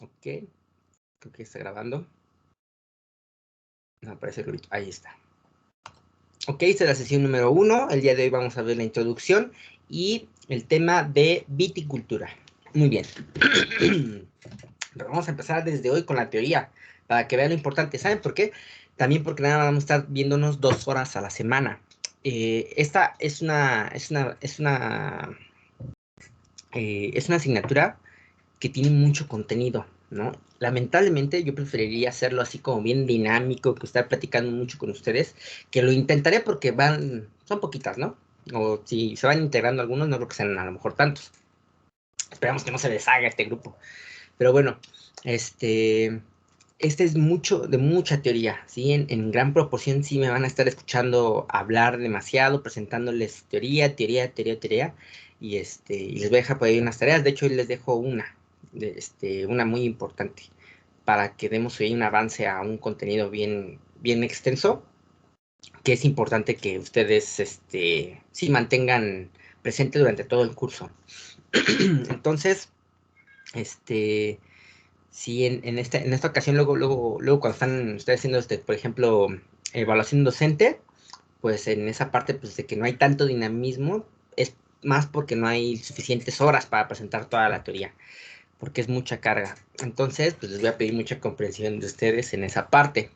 Ok, creo que está grabando. No aparece el globito, ahí está. Ok, esta es la sesión número 1. El día de hoy vamos a ver la introducción y el tema de viticultura. Muy bien. Pero vamos a empezar desde hoy con la teoría, para que vean lo importante. ¿Saben por qué? También porque nada más vamos a estar viéndonos 2 horas a la semana. Esta es una asignatura que tiene mucho contenido, ¿no? Lamentablemente yo preferiría hacerlo así como bien dinámico, que estar platicando mucho con ustedes, que lo intentaré porque son poquitas, ¿no? O si se van integrando algunos, no creo que sean a lo mejor tantos. Esperamos que no se deshaga este grupo. Pero bueno, este es de mucha teoría, ¿sí? En gran proporción sí me van a estar escuchando hablar demasiado, presentándoles teoría, y les voy a dejar por ahí unas tareas. De hecho, hoy les dejo una muy importante, para que demos ahí un avance a un contenido bien extenso, que es importante que ustedes, sí mantengan presente durante todo el curso. Entonces, sí, en esta ocasión, luego cuando están ustedes haciendo, por ejemplo, evaluación docente, pues en esa parte, pues de que no hay tanto dinamismo, es más porque no hay suficientes horas para presentar toda la teoría, porque es mucha carga. Entonces, pues les voy a pedir mucha comprensión de ustedes en esa parte.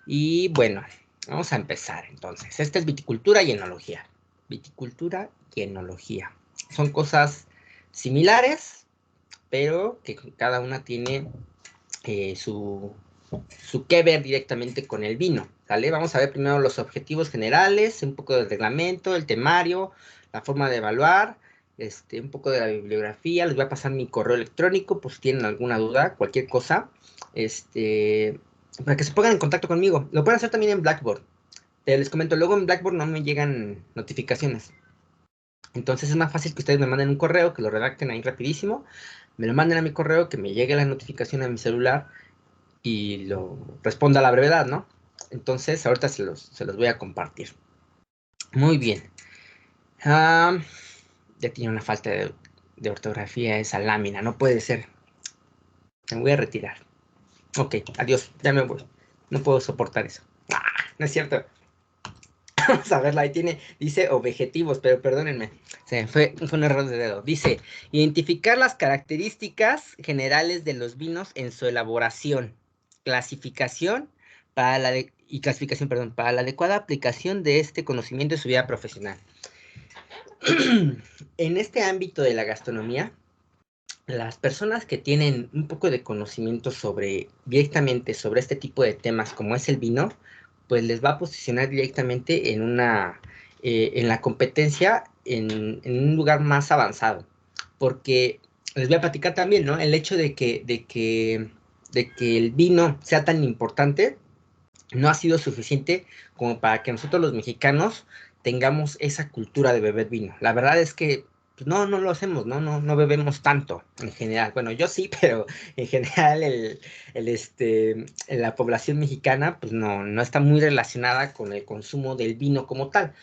Y bueno, vamos a empezar entonces. Esta es viticultura y enología. Viticultura y enología. Son cosas similares, pero que cada una tiene su que ver directamente con el vino, ¿sale? Vamos a ver primero los objetivos generales, un poco del reglamento, el temario, la forma de evaluar, un poco de la bibliografía. Les voy a pasar mi correo electrónico por si tienen alguna duda, cualquier cosa, para que se pongan en contacto conmigo. Lo pueden hacer también en Blackboard. Les comento, luego en Blackboard no me llegan notificaciones. Entonces es más fácil que ustedes me manden un correo, que lo redacten ahí rapidísimo, me lo manden a mi correo, que me llegue la notificación a mi celular y lo responda a la brevedad, ¿no? Entonces, ahorita se los voy a compartir. Muy bien. Ya tiene una falta de ortografía esa lámina, no puede ser. Me voy a retirar. Ok, adiós, ya me voy. No puedo soportar eso. No es cierto. Vamos a verla, ahí dice objetivos, pero perdónenme, fue un error de dedo. Dice, identificar las características generales de los vinos en su elaboración, clasificación clasificación, perdón, para la adecuada aplicación de este conocimiento en su vida profesional. En este ámbito de la gastronomía, las personas que tienen un poco de conocimiento directamente sobre este tipo de temas como es el vino, pues les va a posicionar directamente en la competencia en un lugar más avanzado. Porque les voy a platicar también, ¿no? El hecho de que el vino sea tan importante no ha sido suficiente como para que nosotros los mexicanos tengamos esa cultura de beber vino. La verdad es que pues no lo hacemos, no bebemos tanto en general. Bueno, yo sí, pero en general la población mexicana pues no está muy relacionada con el consumo del vino como tal.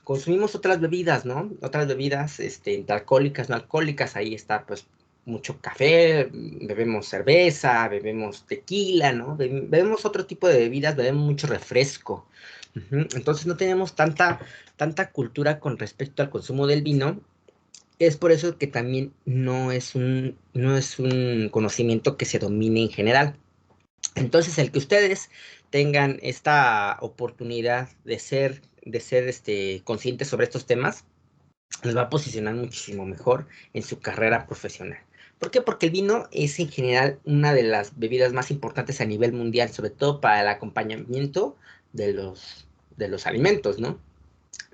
Consumimos otras bebidas, ¿no? Otras bebidas, entre alcohólicas, no alcohólicas, ahí está pues mucho café, bebemos cerveza, bebemos tequila, ¿no? Bebemos otro tipo de bebidas, bebemos mucho refresco. Entonces no tenemos tanta cultura con respecto al consumo del vino. Es por eso que también no es un conocimiento que se domine en general. Entonces, el que ustedes tengan esta oportunidad de ser conscientes sobre estos temas, les va a posicionar muchísimo mejor en su carrera profesional. ¿Por qué? Porque el vino es en general una de las bebidas más importantes a nivel mundial, sobre todo para el acompañamiento de los alimentos, ¿no?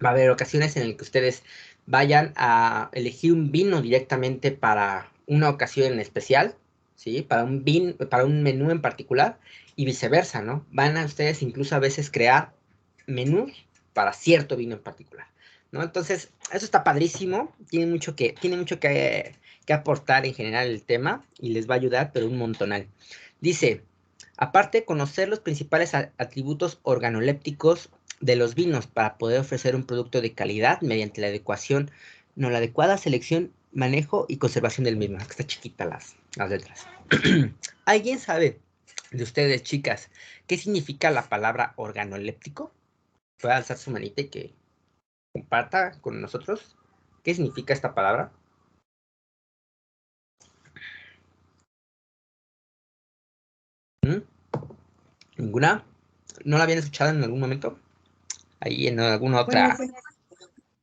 Va a haber ocasiones en las que ustedes vayan a elegir un vino directamente para una ocasión en especial, ¿sí? Para un menú en particular, y viceversa, ¿no? Van a ustedes incluso a veces crear menús para cierto vino en particular, ¿no? Entonces, eso está padrísimo, tiene mucho que aportar en general el tema, y les va a ayudar, pero un montonal. Dice, aparte, conocer los principales atributos organolépticos de los vinos para poder ofrecer un producto de calidad mediante la adecuada selección manejo y conservación del mismo. Está chiquita las letras. ¿Alguien sabe de ustedes, chicas, qué significa la palabra organoléptico? Puede alzar su manita y que comparta con nosotros qué significa esta palabra. ¿Mm? ¿Ninguna? ¿No la habían escuchado en algún momento? Ahí en alguna Bueno, otra.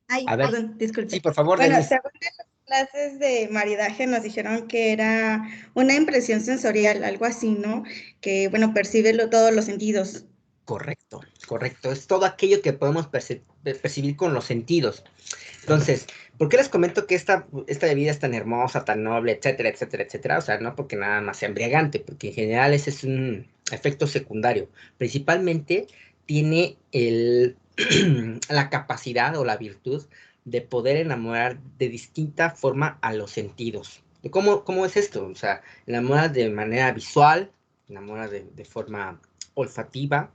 ay, A ver. perdón, disculpe. Sí, por favor, Bueno, Denise. según las clases de maridaje nos dijeron que era una impresión sensorial, algo así, ¿no? Que, bueno, percibe todos los sentidos. Correcto, correcto. Es todo aquello que podemos percibir con los sentidos. Entonces, ¿por qué les comento que esta bebida es tan hermosa, tan noble, etcétera, etcétera, etcétera? O sea, no porque nada más sea embriagante, porque en general ese es un efecto secundario. Principalmente tiene la capacidad o la virtud de poder enamorar de distinta forma a los sentidos. ¿Cómo es esto? O sea, enamora de manera visual, enamora de forma olfativa,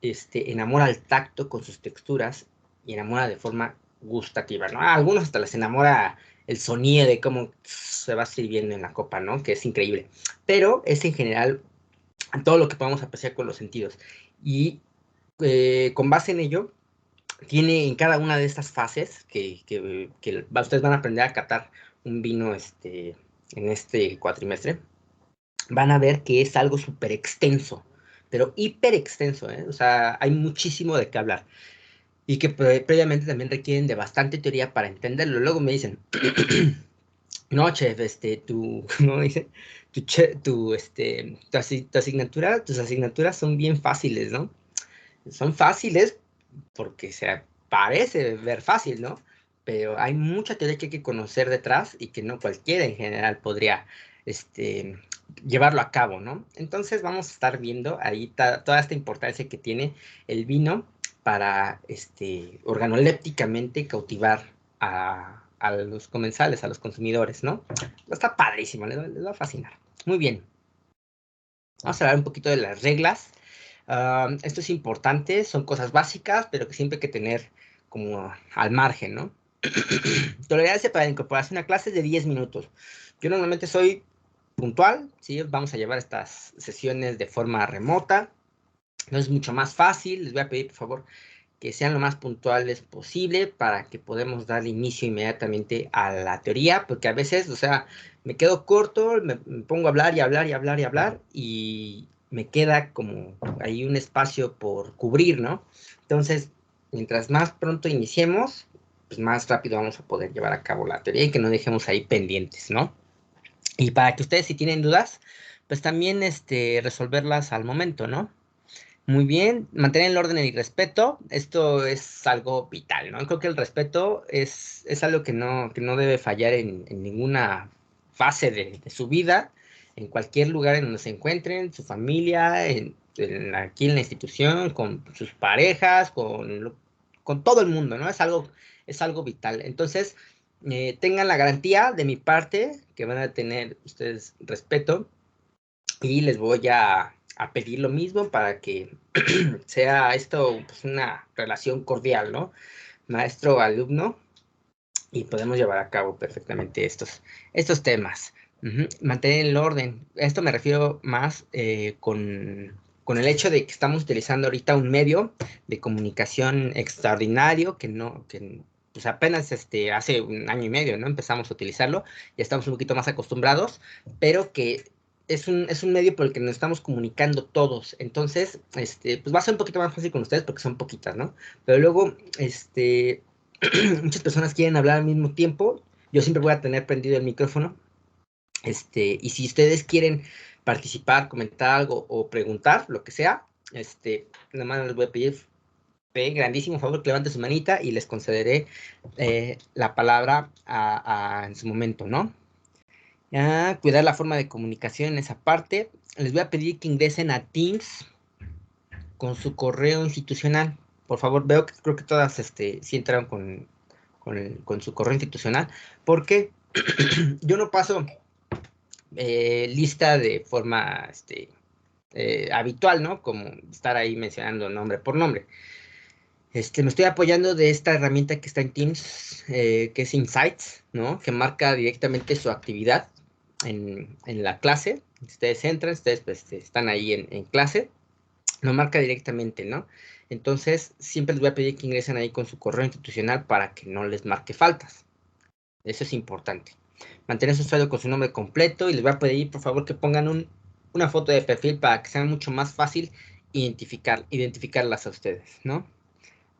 enamora al tacto con sus texturas y enamora de forma gustativa, ¿no? A algunos hasta les enamora el sonido de cómo se va sirviendo en la copa, ¿no? Que es increíble. Pero es en general todo lo que podemos apreciar con los sentidos. Y con base en ello, tiene en cada una de estas fases que ustedes van a aprender a catar un vino en este cuatrimestre, van a ver que es algo súper extenso, pero hiper extenso, ¿eh? O sea, hay muchísimo de qué hablar. Y que previamente también requieren de bastante teoría para entenderlo. Luego me dicen, no, chef, ¿cómo dice? Tu asignatura, tus asignaturas son bien fáciles, ¿no? Son fáciles porque se parece ver fácil, ¿no? Pero hay mucha teoría que hay que conocer detrás y que no cualquiera en general podría llevarlo a cabo, ¿no? Entonces vamos a estar viendo ahí toda esta importancia que tiene el vino para organolépticamente cautivar a los comensales, a los consumidores, ¿no? Está padrísimo, les va a fascinar. Muy bien. Vamos a hablar un poquito de las reglas. Esto es importante, son cosas básicas, pero que siempre hay que tener como al margen, ¿no? Tolerancia para incorporación a clases de 10 minutos. Yo normalmente soy puntual, ¿sí? Vamos a llevar estas sesiones de forma remota. No es mucho más fácil. Les voy a pedir, por favor, que sean lo más puntuales posible para que podamos dar inicio inmediatamente a la teoría, porque a veces, o sea, me quedo corto, me pongo a hablar y hablar y hablar y hablar y me queda como ahí un espacio por cubrir, ¿no? Entonces, mientras más pronto iniciemos, pues más rápido vamos a poder llevar a cabo la teoría y que no dejemos ahí pendientes, ¿no? Y para que ustedes si tienen dudas, pues también resolverlas al momento, ¿no? Muy bien, mantener el orden y el respeto, esto es algo vital, ¿no? Creo que el respeto es algo que no debe fallar en ninguna fase de su vida, en cualquier lugar en donde se encuentren, su familia, aquí en la institución, con sus parejas, con todo el mundo, ¿no? Es algo vital. Entonces, tengan la garantía de mi parte que van a tener ustedes respeto y les voy a pedir lo mismo para que sea esto pues, una relación cordial, ¿no? Maestro-alumno, y podemos llevar a cabo perfectamente estos temas. Mantener el orden. Esto me refiero más con el hecho de que estamos utilizando ahorita un medio de comunicación extraordinario que pues apenas hace un año y medio, ¿no? Empezamos a utilizarlo, ya estamos un poquito más acostumbrados, pero que es un medio por el que nos estamos comunicando todos. Entonces, pues va a ser un poquito más fácil con ustedes porque son poquitas, ¿no? Pero luego, muchas personas quieren hablar al mismo tiempo. Yo siempre voy a tener prendido el micrófono. Y si ustedes quieren participar, comentar algo o preguntar, lo que sea, nada más les voy a pedir grandísimo favor que levante su manita y les concederé la palabra en su momento, ¿no? Cuidar la forma de comunicación en esa parte. Les voy a pedir que ingresen a Teams con su correo institucional. Por favor, veo que creo que todas sí entraron con su correo institucional, porque yo no paso lista de forma habitual, ¿no? Como estar ahí mencionando nombre por nombre. Me estoy apoyando de esta herramienta que está en Teams, que es Insights, ¿no? Que marca directamente su actividad en la clase. Ustedes entran, ustedes pues, están ahí en clase, lo marca directamente, ¿no? Entonces, siempre les voy a pedir que ingresen ahí con su correo institucional para que no les marque faltas. Eso es importante. Mantener su usuario con su nombre completo y les voy a pedir, por favor, que pongan una foto de perfil para que sea mucho más fácil identificarlas a ustedes, ¿no?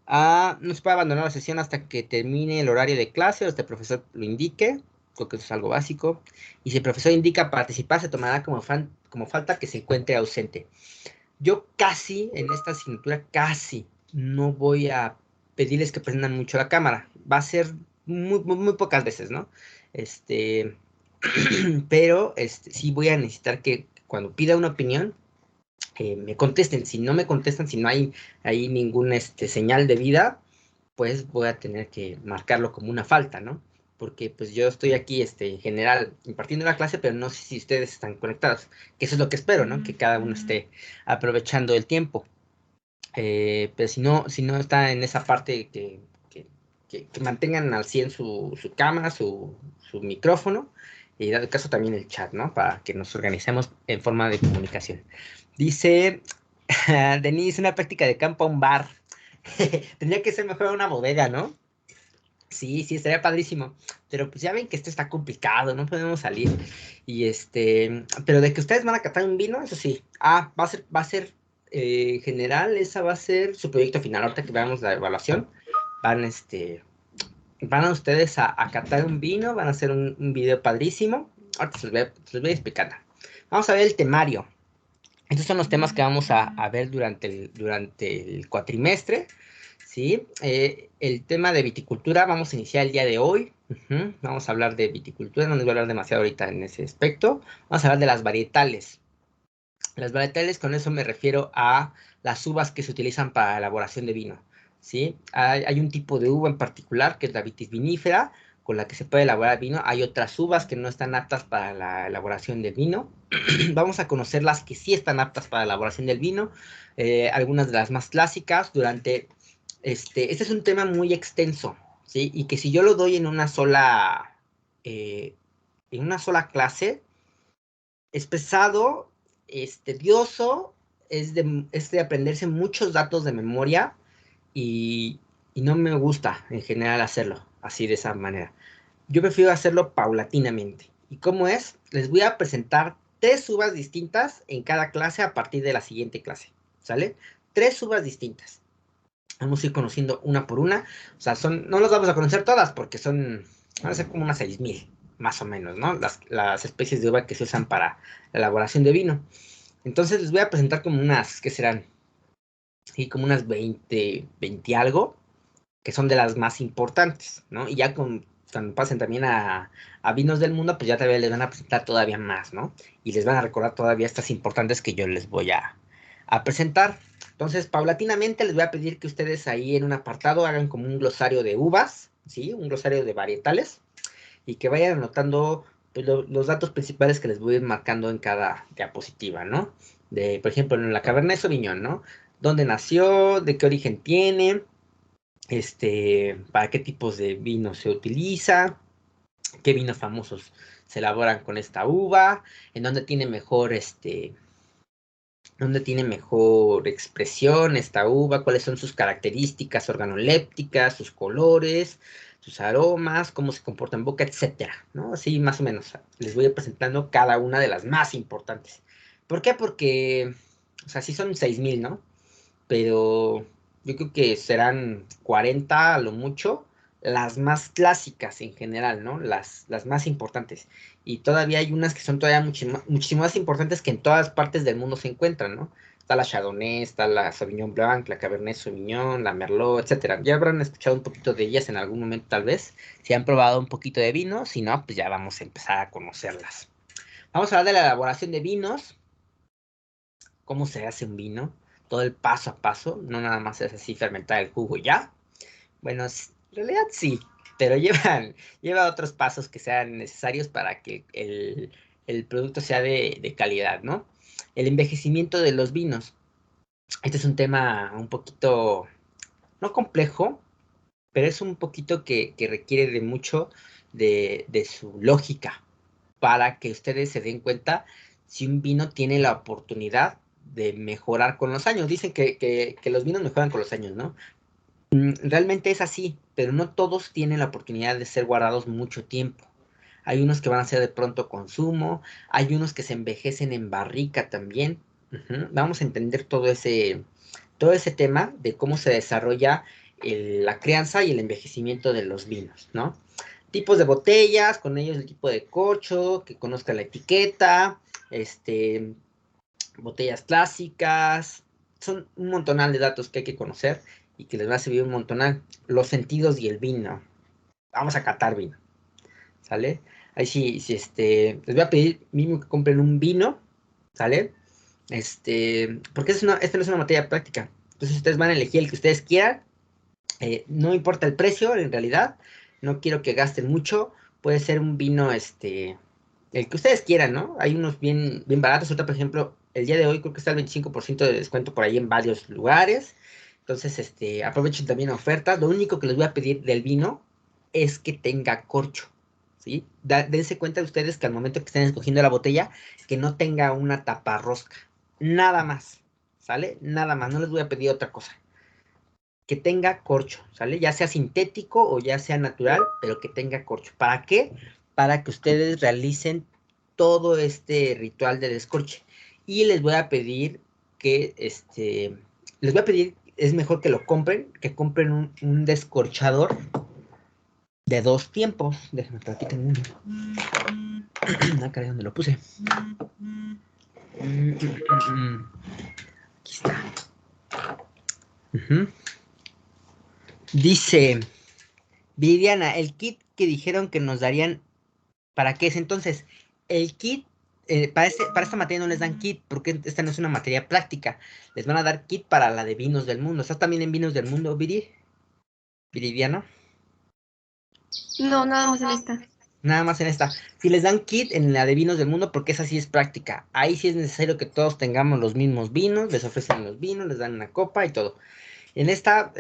No se puede abandonar la sesión hasta que termine el horario de clase o hasta el profesor lo indique. Creo que eso es algo básico. Y si el profesor indica participar, se tomará como falta que se encuentre ausente. Yo casi, en esta asignatura, casi no voy a pedirles que prendan mucho la cámara. Va a ser muy pocas veces, ¿no? Este, pero sí voy a necesitar que cuando pida una opinión, me contesten. Si no me contestan, si no hay ahí ningún señal de vida, pues voy a tener que marcarlo como una falta, ¿no? Porque pues yo estoy aquí, en general, impartiendo la clase, pero no sé si ustedes están conectados, que eso es lo que espero, ¿no? Que cada uno esté aprovechando el tiempo. Pero si no está en esa parte que mantengan al 100 su cámara, su micrófono, y dado el caso también el chat, ¿no? Para que nos organicemos en forma de comunicación. Dice Denise, una práctica de campo a un bar. Tendría que ser mejor una bodega, ¿no? Sí, sí, estaría padrísimo. Pero pues ya ven que esto está complicado, no podemos salir. Y pero de que ustedes van a catar un vino, eso sí. Va a ser general, esa va a ser su proyecto final. Ahorita que veamos la evaluación, van, van a ustedes a catar un vino, van a hacer un video padrísimo. Ahorita se los voy explicando. Vamos a ver el temario. Estos son los temas que vamos a ver durante el cuatrimestre, ¿sí? El tema de viticultura vamos a iniciar el día de hoy. Vamos a hablar de viticultura, no les voy a hablar demasiado ahorita en ese aspecto. Vamos a hablar de las varietales. Las varietales, con eso me refiero a las uvas que se utilizan para la elaboración de vino, ¿sí? Hay un tipo de uva en particular, que es la vitis vinífera, con la que se puede elaborar vino. Hay otras uvas que no están aptas para la elaboración del vino. Vamos a conocer las que sí están aptas para la elaboración del vino, algunas de las más clásicas. Este es un tema muy extenso, ¿sí? Y que si yo lo doy eh, en una sola clase, es pesado, es tedioso, es de aprenderse muchos datos de memoria y, y no me gusta en general hacerlo así de esa manera. Yo prefiero hacerlo paulatinamente. ¿Y cómo es? Les voy a presentar 3 uvas distintas en cada clase a partir de la siguiente clase, ¿sale? 3 uvas distintas. Vamos a ir conociendo una por una. O sea, no las vamos a conocer todas porque van a ser como unas 6,000, más o menos, ¿no? Las especies de uva que se usan para la elaboración de vino. Entonces les voy a presentar como unas, ¿qué serán? Sí, como unas 20 algo, que son de las más importantes, ¿no? Y ya cuando pasen también a vinos del mundo, pues ya todavía les van a presentar todavía más, ¿no? Y les van a recordar todavía estas importantes que yo les voy a presentar. Entonces, paulatinamente les voy a pedir que ustedes ahí en un apartado hagan como un glosario de uvas, ¿sí? Un glosario de varietales, y que vayan anotando pues, los datos principales que les voy a ir marcando en cada diapositiva, ¿no? Por ejemplo, en la Cabernet Sauvignon, ¿no? ¿Dónde nació? ¿De qué origen tiene? Para qué tipos de vino se utiliza, qué vinos famosos se elaboran con esta uva, en dónde tiene mejor expresión esta uva, cuáles son sus características organolépticas, sus colores, sus aromas, cómo se comporta en boca, etcétera, ¿no? Así más o menos les voy a ir presentando cada una de las más importantes. ¿Por qué? Porque, o sea, sí son 6,000, ¿no? Pero yo creo que serán 40 a lo mucho, las más clásicas en general, ¿no? Las más importantes. Y todavía hay unas que son todavía muchísimo más importantes que en todas partes del mundo se encuentran, ¿no? Está la Chardonnay, está la Sauvignon Blanc, la Cabernet Sauvignon, la Merlot, etcétera. Ya habrán escuchado un poquito de ellas en algún momento, tal vez. Si han probado un poquito de vino, si no, pues ya vamos a empezar a conocerlas. Vamos a hablar de la elaboración de vinos, cómo se hace un vino, todo el paso a paso, no nada más es así fermentar el jugo y ya. Bueno, en realidad sí, pero lleva otros pasos que sean necesarios para que el producto sea de calidad, ¿no? El envejecimiento de los vinos. Este es un tema un poquito no complejo, pero es un poquito que requiere de mucho de su lógica para que ustedes se den cuenta si un vino tiene la oportunidad de mejorar con los años. Dicen que los vinos mejoran con los años, ¿no? Realmente es así, pero no todos tienen la oportunidad de ser guardados mucho tiempo. Hay unos que van a ser de pronto consumo, hay unos que se envejecen en barrica también. Vamos a entender todo ese tema de cómo se desarrolla la crianza y el envejecimiento de los vinos, ¿no? Tipos de botellas, con ellos el tipo de corcho, que conozca la etiqueta, botellas clásicas, son un montonal de datos que hay que conocer y que les va a servir un montonal. Los sentidos y el vino. Vamos a catar vino, ¿sale? Ahí sí, les voy a pedir mínimo que compren un vino, ¿sale? Porque esta no es una materia práctica. Entonces ustedes van a elegir el que ustedes quieran. No importa el precio, en realidad. No quiero que gasten mucho. Puede ser un vino, el que ustedes quieran, ¿no? Hay unos bien, bien baratos. Ahorita, por ejemplo, el día de hoy creo que está el 25% de descuento por ahí en varios lugares. Entonces, aprovechen también ofertas. Lo único que les voy a pedir del vino es que tenga corcho, ¿sí? Dense cuenta ustedes que al momento que estén escogiendo la botella, que no tenga una taparrosca. Nada más, ¿sale? Nada más. No les voy a pedir otra cosa. Que tenga corcho, ¿sale? Ya sea sintético o ya sea natural, pero que tenga corcho. ¿Para qué? Para que ustedes realicen todo este ritual de descorche. Y les voy a pedir que, les voy a pedir, es mejor que compren un descorchador de 2 tiempos. Déjenme platicar uno. Ah, caray, ¿dónde lo puse? Aquí está. Dice Viridiana, el kit que dijeron que nos darían, ¿para qué es? Entonces, el kit, para esta materia no les dan kit, porque esta no es una materia práctica. Les van a dar kit para la de vinos del mundo. ¿Estás también en vinos del mundo, Viridiano? No, nada más en esta. Nada más en esta. Si les dan kit en la de vinos del mundo, porque esa sí es práctica. Ahí sí es necesario que todos tengamos los mismos vinos, les ofrecen los vinos, les dan una copa y todo. En esta,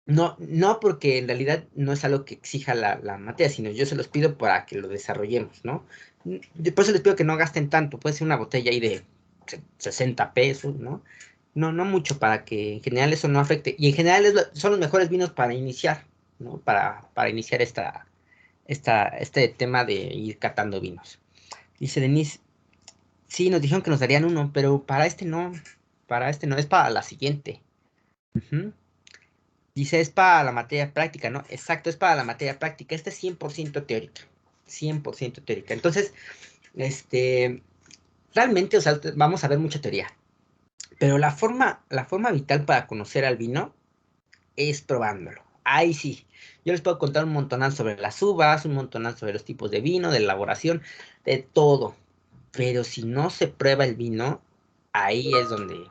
no porque en realidad no es algo que exija la materia, sino yo se los pido para que lo desarrollemos, ¿no? Por eso les pido que no gasten tanto, puede ser una botella ahí de 60 pesos, ¿no? No mucho para que en general eso no afecte. Y en general son los mejores vinos para iniciar, ¿no? Para iniciar este tema de ir catando vinos. Dice Denise, sí, nos dijeron que nos darían uno, pero para este no, es para la siguiente. Dice, es para la materia práctica, ¿no? Exacto, es para la materia práctica. Esta es 100% teórica. 100% teórica. Entonces, realmente, o sea, vamos a ver mucha teoría. Pero la forma vital para conocer al vino es probándolo. Ahí sí. Yo les puedo contar un montonal sobre las uvas, un montonal sobre los tipos de vino, de elaboración, de todo. Pero si no se prueba el vino, ahí es donde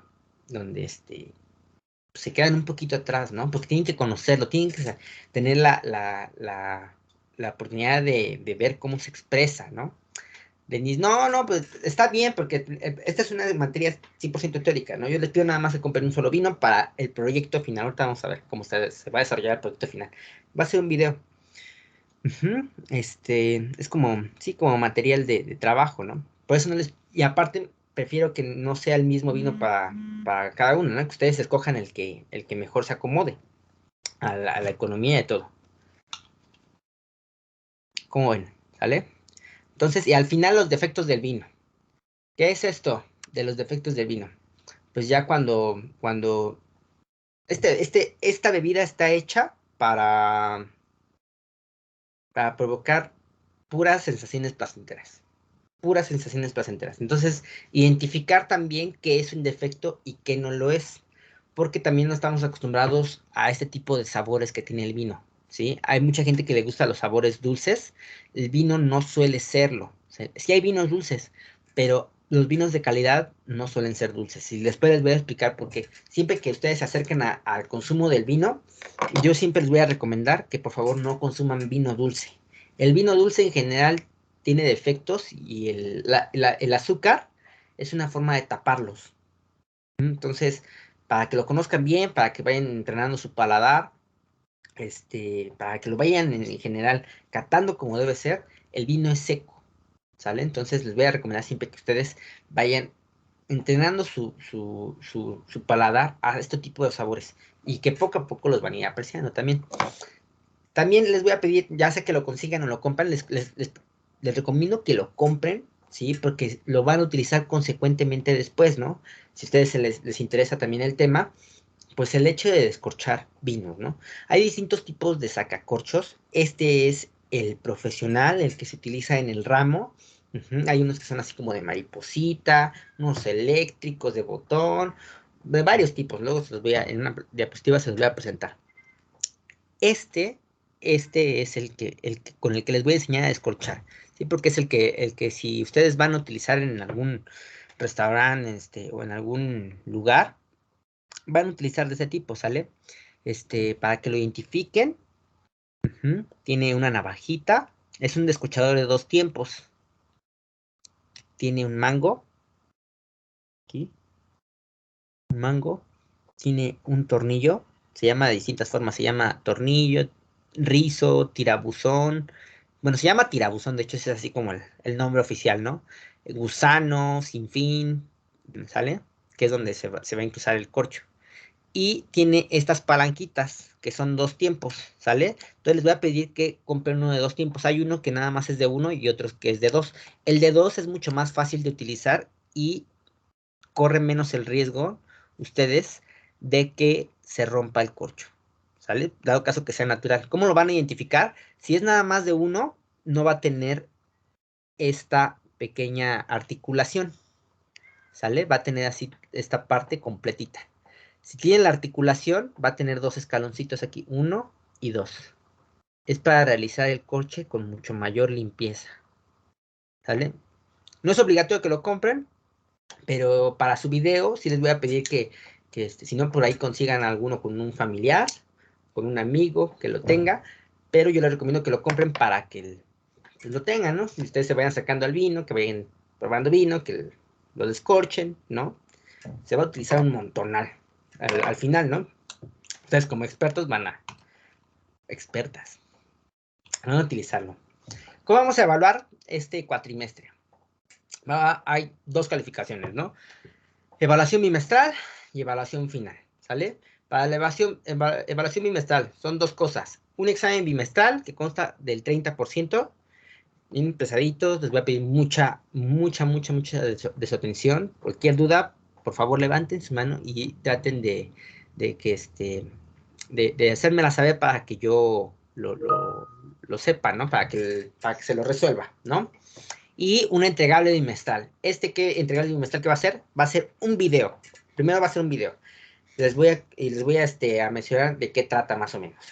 se quedan un poquito atrás, ¿no? Porque tienen que conocerlo, tienen que tener la oportunidad de ver cómo se expresa, ¿no? Denise, no, pues está bien, porque esta es una materia 100% teórica, ¿no? Yo les pido nada más que compren un solo vino para el proyecto final. Ahorita vamos a ver cómo se va a desarrollar el proyecto final. Va a ser un video. Es como, sí, como material de trabajo, ¿no? Por eso no les... Y aparte, prefiero que no sea el mismo vino para cada uno, ¿no? Que ustedes escojan el que mejor se acomode a la economía y todo. ¿Cómo ven? ¿Sale? Entonces, y al final los defectos del vino. ¿Qué es esto de los defectos del vino? Pues ya cuando esta bebida está hecha para provocar puras sensaciones placenteras. Puras sensaciones placenteras. Entonces, identificar también qué es un defecto y qué no lo es, porque también no estamos acostumbrados a este tipo de sabores que tiene el vino, ¿sí? Hay mucha gente que le gusta los sabores dulces, el vino no suele serlo. Sí hay vinos dulces, pero los vinos de calidad no suelen ser dulces. Y después les voy a explicar por qué. Siempre que ustedes se acerquen al consumo del vino, yo siempre les voy a recomendar que por favor no consuman vino dulce. El vino dulce en general tiene defectos y el azúcar es una forma de taparlos. Entonces, para que lo conozcan bien, para que vayan entrenando su paladar, para que lo vayan en general catando como debe ser. El vino es seco, ¿sale? Entonces les voy a recomendar siempre que ustedes vayan entrenando su paladar a este tipo de sabores y que poco a poco los van a ir apreciando también. También les voy a pedir, ya sea que lo consigan o lo compren, les recomiendo que lo compren, ¿sí? Porque lo van a utilizar consecuentemente después, ¿no? Si a ustedes les interesa también el tema, pues el hecho de descorchar vinos, ¿no? Hay distintos tipos de sacacorchos. Este es el profesional, el que se utiliza en el ramo. Hay unos que son así como de mariposita, unos eléctricos de botón, de varios tipos. Luego se los voy a, en una diapositiva se los voy a presentar. Este es con el que les voy a enseñar a descorchar, ¿sí? Porque es el que si ustedes van a utilizar en algún restaurante, o en algún lugar, van a utilizar de ese tipo, ¿sale? Para que lo identifiquen, tiene una navajita, es un descorchador de 2 tiempos, tiene un mango, aquí, un mango, tiene un tornillo, se llama de distintas formas, se llama tornillo, rizo, tirabuzón, bueno, se llama tirabuzón, de hecho es así como el nombre oficial, ¿no? Gusano, sinfín, ¿sale? Que es donde se va a incrustar el corcho. Y tiene estas palanquitas, que son 2 tiempos, ¿sale? Entonces les voy a pedir que compren uno de 2 tiempos. Hay uno que nada más es de 1 y otro que es de 2. El de 2 es mucho más fácil de utilizar y corren menos el riesgo ustedes de que se rompa el corcho, ¿sale? Dado caso que sea natural. ¿Cómo lo van a identificar? Si es nada más de 1, no va a tener esta pequeña articulación, ¿sale? Va a tener así esta parte completita. Si tiene la articulación, va a tener 2 escaloncitos aquí, 1 y 2. Es para realizar el corche con mucho mayor limpieza, ¿sale? No es obligatorio que lo compren, pero para su video sí les voy a pedir que si no por ahí consigan alguno con un familiar, con un amigo que lo tenga, pero yo les recomiendo que lo compren para que lo tengan, ¿no? Si ustedes se vayan sacando al vino, que vayan probando vino, que lo descorchen, ¿no? Se va a utilizar un montonal al final, ¿no? Ustedes como expertas van a utilizarlo. ¿Cómo vamos a evaluar este cuatrimestre? Hay 2 calificaciones, ¿no? Evaluación bimestral y evaluación final, ¿sale? Para la evaluación bimestral son 2 cosas. Un examen bimestral que consta del 30%, bien pesaditos, les voy a pedir mucha de su atención. Cualquier duda, por favor levanten su mano y traten de que de hacérmela saber para que yo lo sepa, ¿no? Para que se lo resuelva, ¿no? Y un entregable bimestral. Entregable bimestral que va a ser? Va a ser un video. Primero va a ser un video. Les voy a mencionar de qué trata más o menos.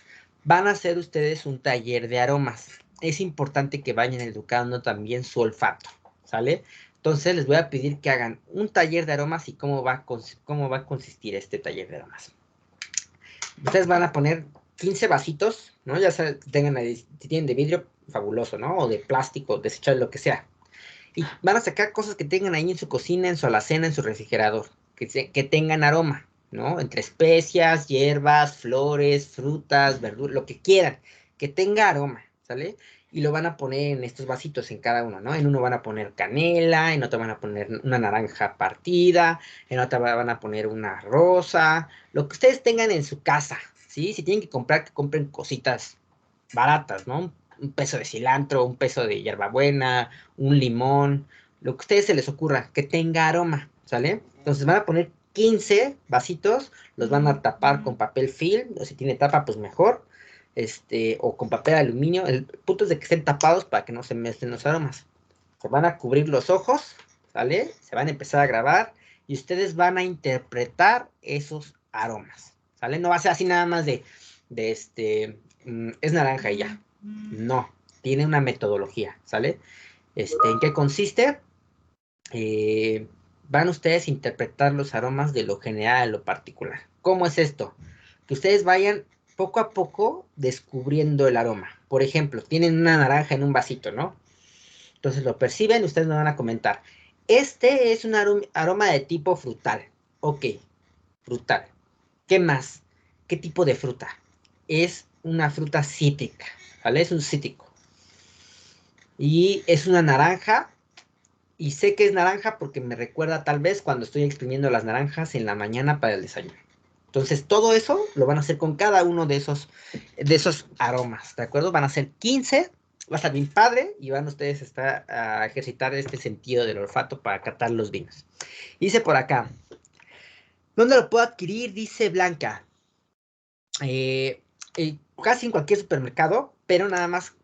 Van a hacer ustedes un taller de aromas. Es importante que vayan educando también su olfato, ¿sale? Entonces les voy a pedir que hagan un taller de aromas y cómo va a consistir este taller de aromas. Ustedes van a poner 15 vasitos, ¿no? Ya sea, si tienen de vidrio, fabuloso, ¿no? O de plástico, desechable, lo que sea. Y van a sacar cosas que tengan ahí en su cocina, en su alacena, en su refrigerador, que tengan aroma, ¿no? Entre especias, hierbas, flores, frutas, verduras, lo que quieran, que tenga aroma, ¿sale? Y lo van a poner en estos vasitos en cada uno, ¿no? En uno van a poner canela, en otro van a poner una naranja partida, en otra van a poner una rosa, lo que ustedes tengan en su casa, ¿sí? Si tienen que comprar, que compren cositas baratas, ¿no? Un peso de cilantro, un peso de hierbabuena, un limón, lo que a ustedes se les ocurra, que tenga aroma, ¿sale? Entonces van a poner 15 vasitos, los van a tapar con papel film, o si tiene tapa, pues mejor, o con papel aluminio. El punto es de que estén tapados para que no se mezclen los aromas. Se van a cubrir los ojos, ¿sale? Se van a empezar a grabar y ustedes van a interpretar esos aromas, ¿sale? No va a ser así nada más es naranja y ya. No, tiene una metodología, ¿sale? ¿En qué consiste? Van ustedes a interpretar los aromas de lo general a lo particular. ¿Cómo es esto? Que ustedes vayan poco a poco descubriendo el aroma. Por ejemplo, tienen una naranja en un vasito, ¿no? Entonces lo perciben y ustedes me van a comentar. Este es un aroma de tipo frutal. Ok. frutal. ¿Qué más? ¿Qué tipo de fruta? Es una fruta cítrica, ¿vale? Es un cítrico. Y es una naranja. Y sé que es naranja porque me recuerda tal vez cuando estoy exprimiendo las naranjas en la mañana para el desayuno. Entonces, todo eso lo van a hacer con cada uno de esos aromas, ¿de acuerdo? Van a ser 15, va a estar bien padre y van ustedes a ejercitar este sentido del olfato para catar los vinos. Dice por acá, ¿dónde lo puedo adquirir? Dice Blanca. Casi en cualquier supermercado, pero nada más,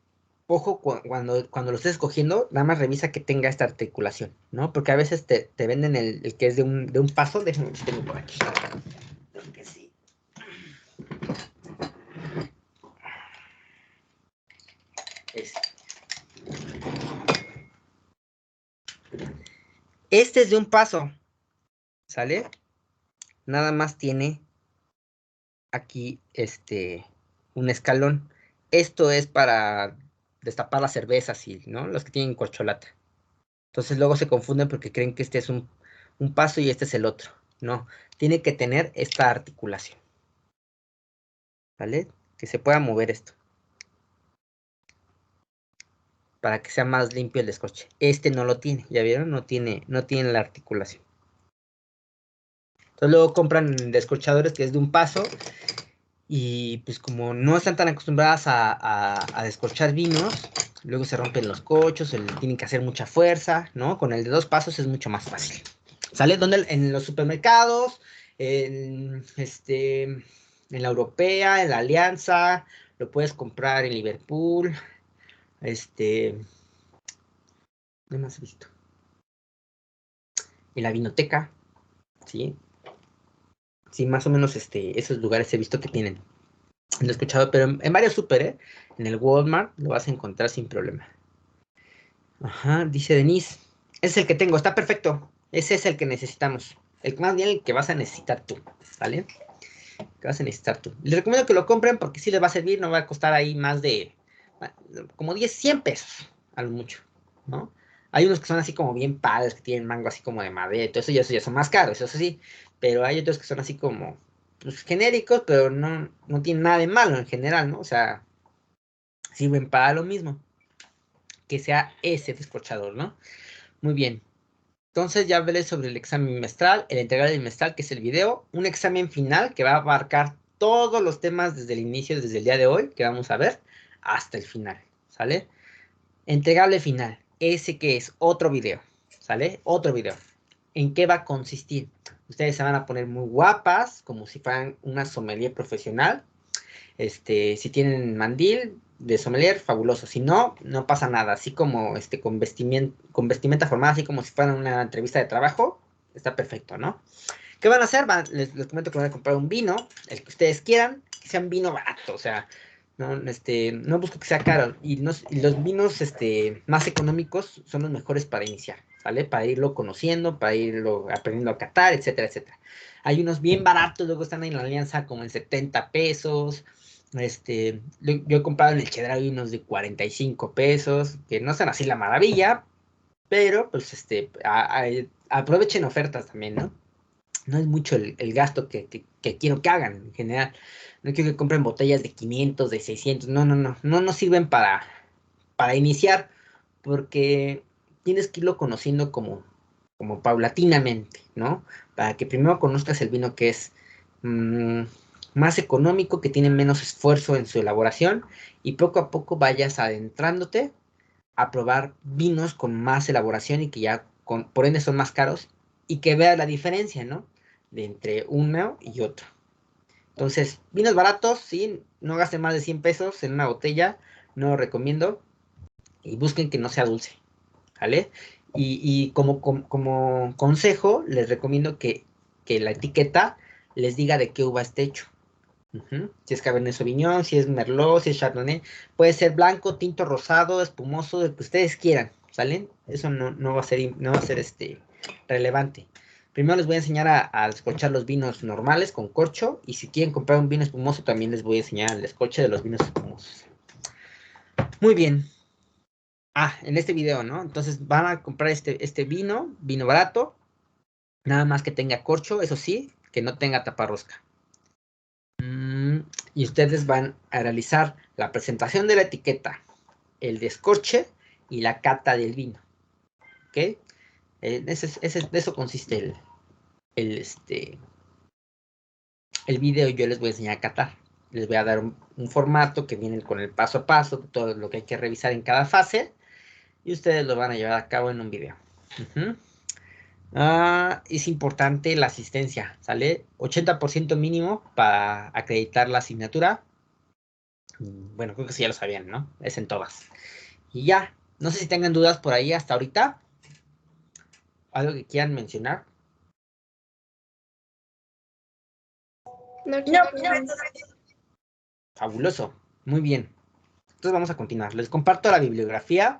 ojo, cuando lo estés escogiendo, nada más revisa que tenga esta articulación, ¿no? Porque a veces te venden el que es de un paso, déjenme ver si tengo por aquí. Creo que sí. Este es de un paso, ¿sale? Nada más tiene aquí un escalón. Esto es para destapar la cerveza, así, ¿no? Los que tienen corcholata. Entonces luego se confunden porque creen que este es un paso y este es el otro. No, tiene que tener esta articulación, ¿vale? Que se pueda mover esto. Para que sea más limpio el descorche. Este no lo tiene, ¿ya vieron? No tiene la articulación. Entonces luego compran descorchadores que es de un paso y pues como no están tan acostumbradas a descorchar vinos, luego se rompen los corchos, tienen que hacer mucha fuerza, ¿no? Con el de 2 pasos es mucho más fácil. ¿Sale? ¿Dónde? En los supermercados, en la Europea, en la Alianza, lo puedes comprar en Liverpool, ¿dónde más he visto? En la Vinoteca, ¿sí? Sí, más o menos esos lugares he visto que tienen. Lo he escuchado, pero en varios super, ¿eh? En el Walmart lo vas a encontrar sin problema. Ajá, dice Denise. Ese es el que tengo, está perfecto. Ese es el que necesitamos. Más bien el que vas a necesitar tú, ¿vale? Que vas a necesitar tú. Les recomiendo que lo compren porque sí les va a servir, no va a costar ahí más de como 100 pesos, a lo mucho, ¿no? Hay unos que son así como bien padres, que tienen mango así como de madera y todo eso, y eso ya son más caros, eso sí, pero hay otros que son así como, pues, genéricos, pero no tienen nada de malo en general, ¿no? O sea, sirven para lo mismo, que sea ese descorchador, ¿no? Muy bien. Entonces ya hablé sobre el examen bimestral, el integral bimestral, que es el video, un examen final que va a abarcar todos los temas desde el inicio, desde el día de hoy, que vamos a ver, hasta el final, ¿sale? Entregable final, ese que es otro video, ¿sale? Otro video. ¿En qué va a consistir? Ustedes se van a poner muy guapas, como si fueran una sommelier profesional. Si tienen mandil de sommelier, fabuloso. Si no, no pasa nada. Así como con vestimenta formada, así como si fuera una entrevista de trabajo, está perfecto, ¿no? ¿Qué van a hacer? Les comento que van a comprar un vino, el que ustedes quieran, que sea un vino barato, o sea, no busco que sea caro. Y los vinos más económicos son los mejores para iniciar, ¿vale? Para irlo conociendo, para irlo aprendiendo a catar, etcétera, etcétera. Hay unos bien baratos, luego están ahí en la alianza como en 70 pesos. Yo he comprado en el Chedraui unos de 45 pesos, que no están así la maravilla, pero pues aprovechen ofertas también, ¿no? No es mucho el gasto que quiero que hagan en general. No quiero que compren botellas de 500, de 600. No sirven para iniciar porque tienes que irlo conociendo como paulatinamente, ¿no? Para que primero conozcas el vino que es más económico, que tiene menos esfuerzo en su elaboración y poco a poco vayas adentrándote a probar vinos con más elaboración y que ya por ende son más caros y que veas la diferencia, ¿no? De entre uno y otro. Entonces, vinos baratos, sí, no gasten más de 100 pesos en una botella, no lo recomiendo. Y busquen que no sea dulce, ¿vale? Y como consejo, les recomiendo que la etiqueta les diga de qué uva está hecho. Si es Cabernet Sauvignon, si es Merlot, si es Chardonnay, puede ser blanco, tinto, rosado, espumoso, el que ustedes quieran, ¿salen? Eso no va a ser, relevante. Primero les voy a enseñar a descorchar los vinos normales con corcho, y si quieren comprar un vino espumoso, también les voy a enseñar el descorche de los vinos espumosos. Muy bien. En este video, ¿no? Entonces van a comprar este vino barato, nada más que tenga corcho, eso sí, que no tenga taparrosca. Y ustedes van a realizar la presentación de la etiqueta, el descorche y la cata del vino. ¿Ok? De eso consiste el video. Yo les voy a enseñar a catar. Les voy a dar un formato que viene con el paso a paso, todo lo que hay que revisar en cada fase, y ustedes lo van a llevar a cabo en un video. Es importante la asistencia, ¿sale? 80% mínimo para acreditar la asignatura. Bueno, creo que sí ya lo sabían, ¿no? Es en todas. Y ya, no sé si tengan dudas por ahí hasta ahorita. ¿Algo que quieran mencionar? No. Fabuloso, muy bien. Entonces vamos a continuar. Les comparto la bibliografía.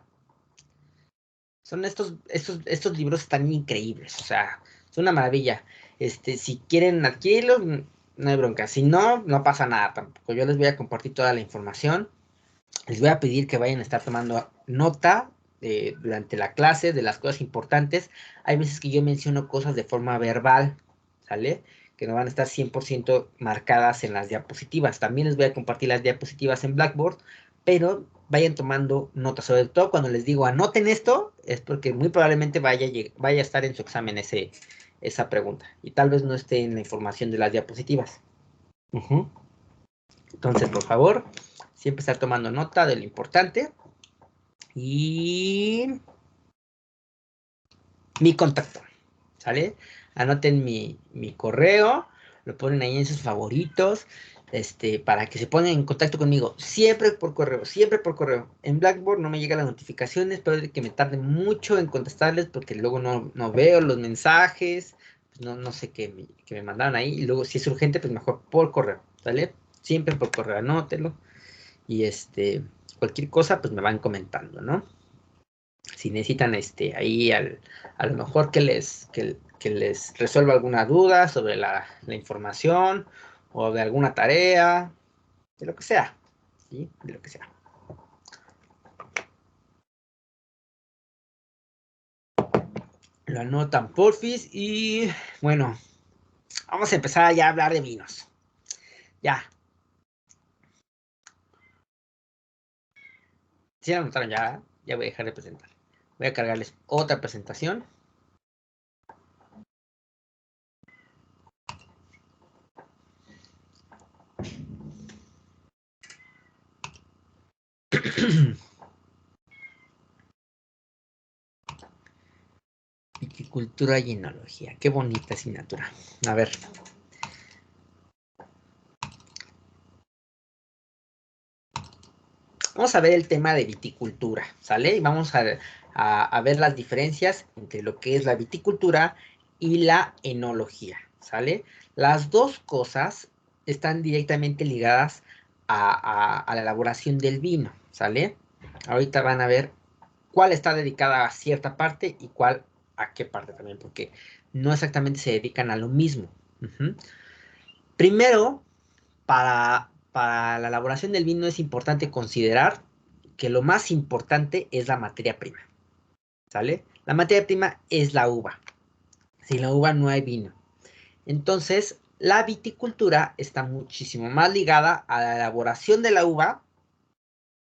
Son estos libros tan increíbles, o sea, es una maravilla. Si quieren adquirirlos, no hay bronca. Si no, no pasa nada tampoco. Yo les voy a compartir toda la información. Les voy a pedir que vayan a estar tomando nota durante la clase de las cosas importantes. Hay veces que yo menciono cosas de forma verbal, ¿sale? Que no van a estar 100% marcadas en las diapositivas. También les voy a compartir las diapositivas en Blackboard, pero vayan tomando nota. Sobre todo cuando les digo anoten esto, es porque muy probablemente vaya a estar en su examen esa pregunta. Y tal vez no esté en la información de las diapositivas. Entonces, por favor, siempre estar tomando nota de lo importante. Y mi contacto, ¿sale? Anoten mi correo, lo ponen ahí en sus favoritos, para que se pongan en contacto conmigo, siempre por correo, siempre por correo. En Blackboard no me llegan las notificaciones, pero es que me tarde mucho en contestarles porque luego no veo los mensajes, pues no sé qué me mandaron ahí, y luego si es urgente, pues mejor por correo, ¿sale? Siempre por correo, anótenlo, y cualquier cosa, pues me van comentando, ¿no? Si necesitan ahí a lo mejor que les resuelva alguna duda sobre la información o de alguna tarea, de lo que sea, ¿sí? De lo que sea. Lo anotan porfis y bueno, vamos a empezar ya a hablar de vinos. Ya. Si lo anotaron ya voy a dejar de presentar. Voy a cargarles otra presentación. Viticultura y enología. Qué bonita asignatura. A ver. Vamos a ver el tema de viticultura, ¿sale? Y vamos a ver las diferencias entre lo que es la viticultura y la enología, ¿sale? Las dos cosas están directamente ligadas a la elaboración del vino, ¿sale? Ahorita van a ver cuál está dedicada a cierta parte y cuál a qué parte también, porque no exactamente se dedican a lo mismo. Primero, para la elaboración del vino es importante considerar que lo más importante es la materia prima, ¿sale? La materia prima es la uva. Sin la uva no hay vino. Entonces, la viticultura está muchísimo más ligada a la elaboración de la uva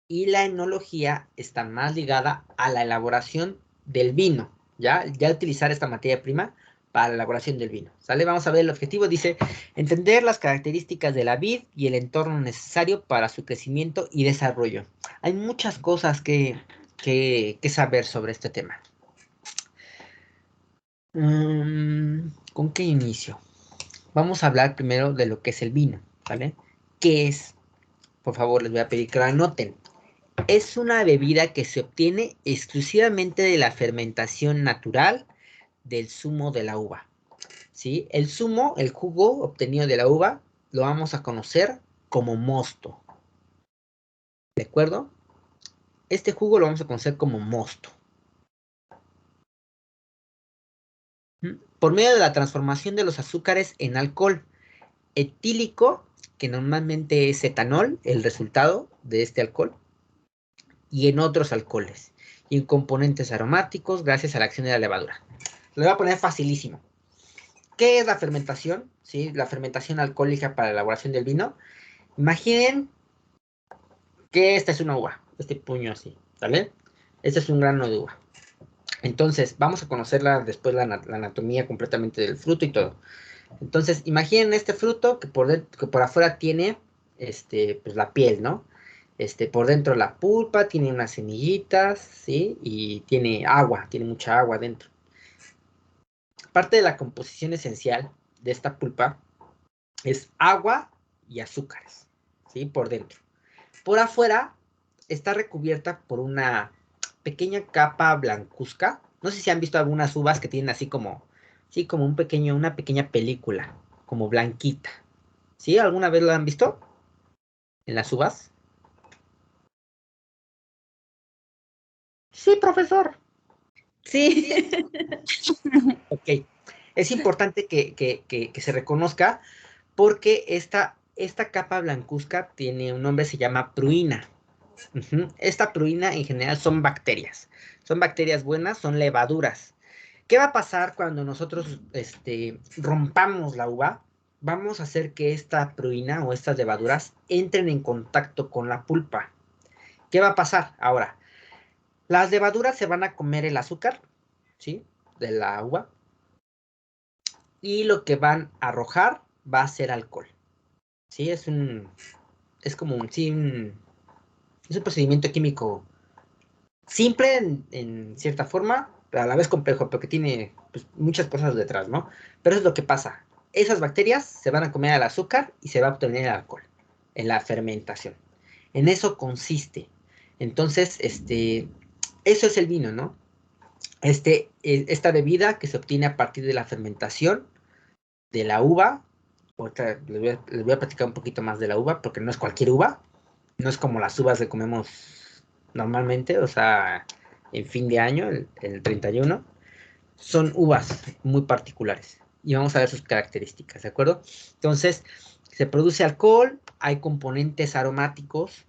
y la enología está más ligada a la elaboración del vino, ¿ya? Ya utilizar esta materia prima para la elaboración del vino, ¿sale? Vamos a ver el objetivo, dice, entender las características de la vid y el entorno necesario para su crecimiento y desarrollo. Hay muchas cosas que saber sobre este tema. ¿Con qué inicio? Vamos a hablar primero de lo que es el vino, ¿vale? ¿Qué es? Por favor, les voy a pedir que lo anoten. Es una bebida que se obtiene exclusivamente de la fermentación natural del zumo de la uva, ¿sí? El zumo, el jugo obtenido de la uva, lo vamos a conocer como mosto, ¿de acuerdo? Este jugo lo vamos a conocer como mosto. Por medio de la transformación de los azúcares en alcohol etílico, que normalmente es etanol, el resultado de este alcohol, y en otros alcoholes, y en componentes aromáticos gracias a la acción de la levadura. Lo voy a poner facilísimo. ¿qué es la fermentación? ¿Sí? La fermentación alcohólica para la elaboración del vino. Imaginen que esta es una uva, este puño así, ¿vale? Este es un grano de uva. Entonces, vamos a conocerla después la anatomía completamente del fruto y todo. Entonces, imaginen este fruto que por afuera tiene pues la piel, ¿no? Por dentro la pulpa, tiene unas semillitas, ¿sí? Y tiene agua, tiene mucha agua dentro. Parte de la composición esencial de esta pulpa es agua y azúcares, ¿sí? Por dentro. Por afuera está recubierta por una pequeña capa blancuzca. No sé si han visto algunas uvas que tienen así como, sí, como una pequeña película, como blanquita. ¿Sí? ¿Alguna vez lo han visto? ¿En las uvas? Sí, profesor. Sí. Ok. Es importante que se reconozca porque esta capa blancuzca tiene un nombre, se llama pruina. Esta pruina en general son bacterias. Son bacterias buenas, son levaduras. ¿Qué va a pasar cuando nosotros rompamos la uva? Vamos a hacer que esta pruina o estas levaduras entren en contacto con la pulpa. ¿Qué va a pasar? Ahora, las levaduras se van a comer el azúcar, ¿sí? De la uva. Y lo que van a arrojar va a ser alcohol. ¿Sí? Es como es un procedimiento químico simple en cierta forma, pero a la vez complejo, porque tiene pues, muchas cosas detrás, ¿no? Pero eso es lo que pasa. Esas bacterias se van a comer el azúcar y se va a obtener el alcohol en la fermentación. En eso consiste. Entonces, eso es el vino, ¿no? Esta bebida que se obtiene a partir de la fermentación de la uva. Ahorita les voy a platicar un poquito más de la uva, porque no es cualquier uva. No es como las uvas que comemos normalmente, o sea, en fin de año, el 31. Son uvas muy particulares. Y vamos a ver sus características, ¿de acuerdo? Entonces, se produce alcohol, hay componentes aromáticos,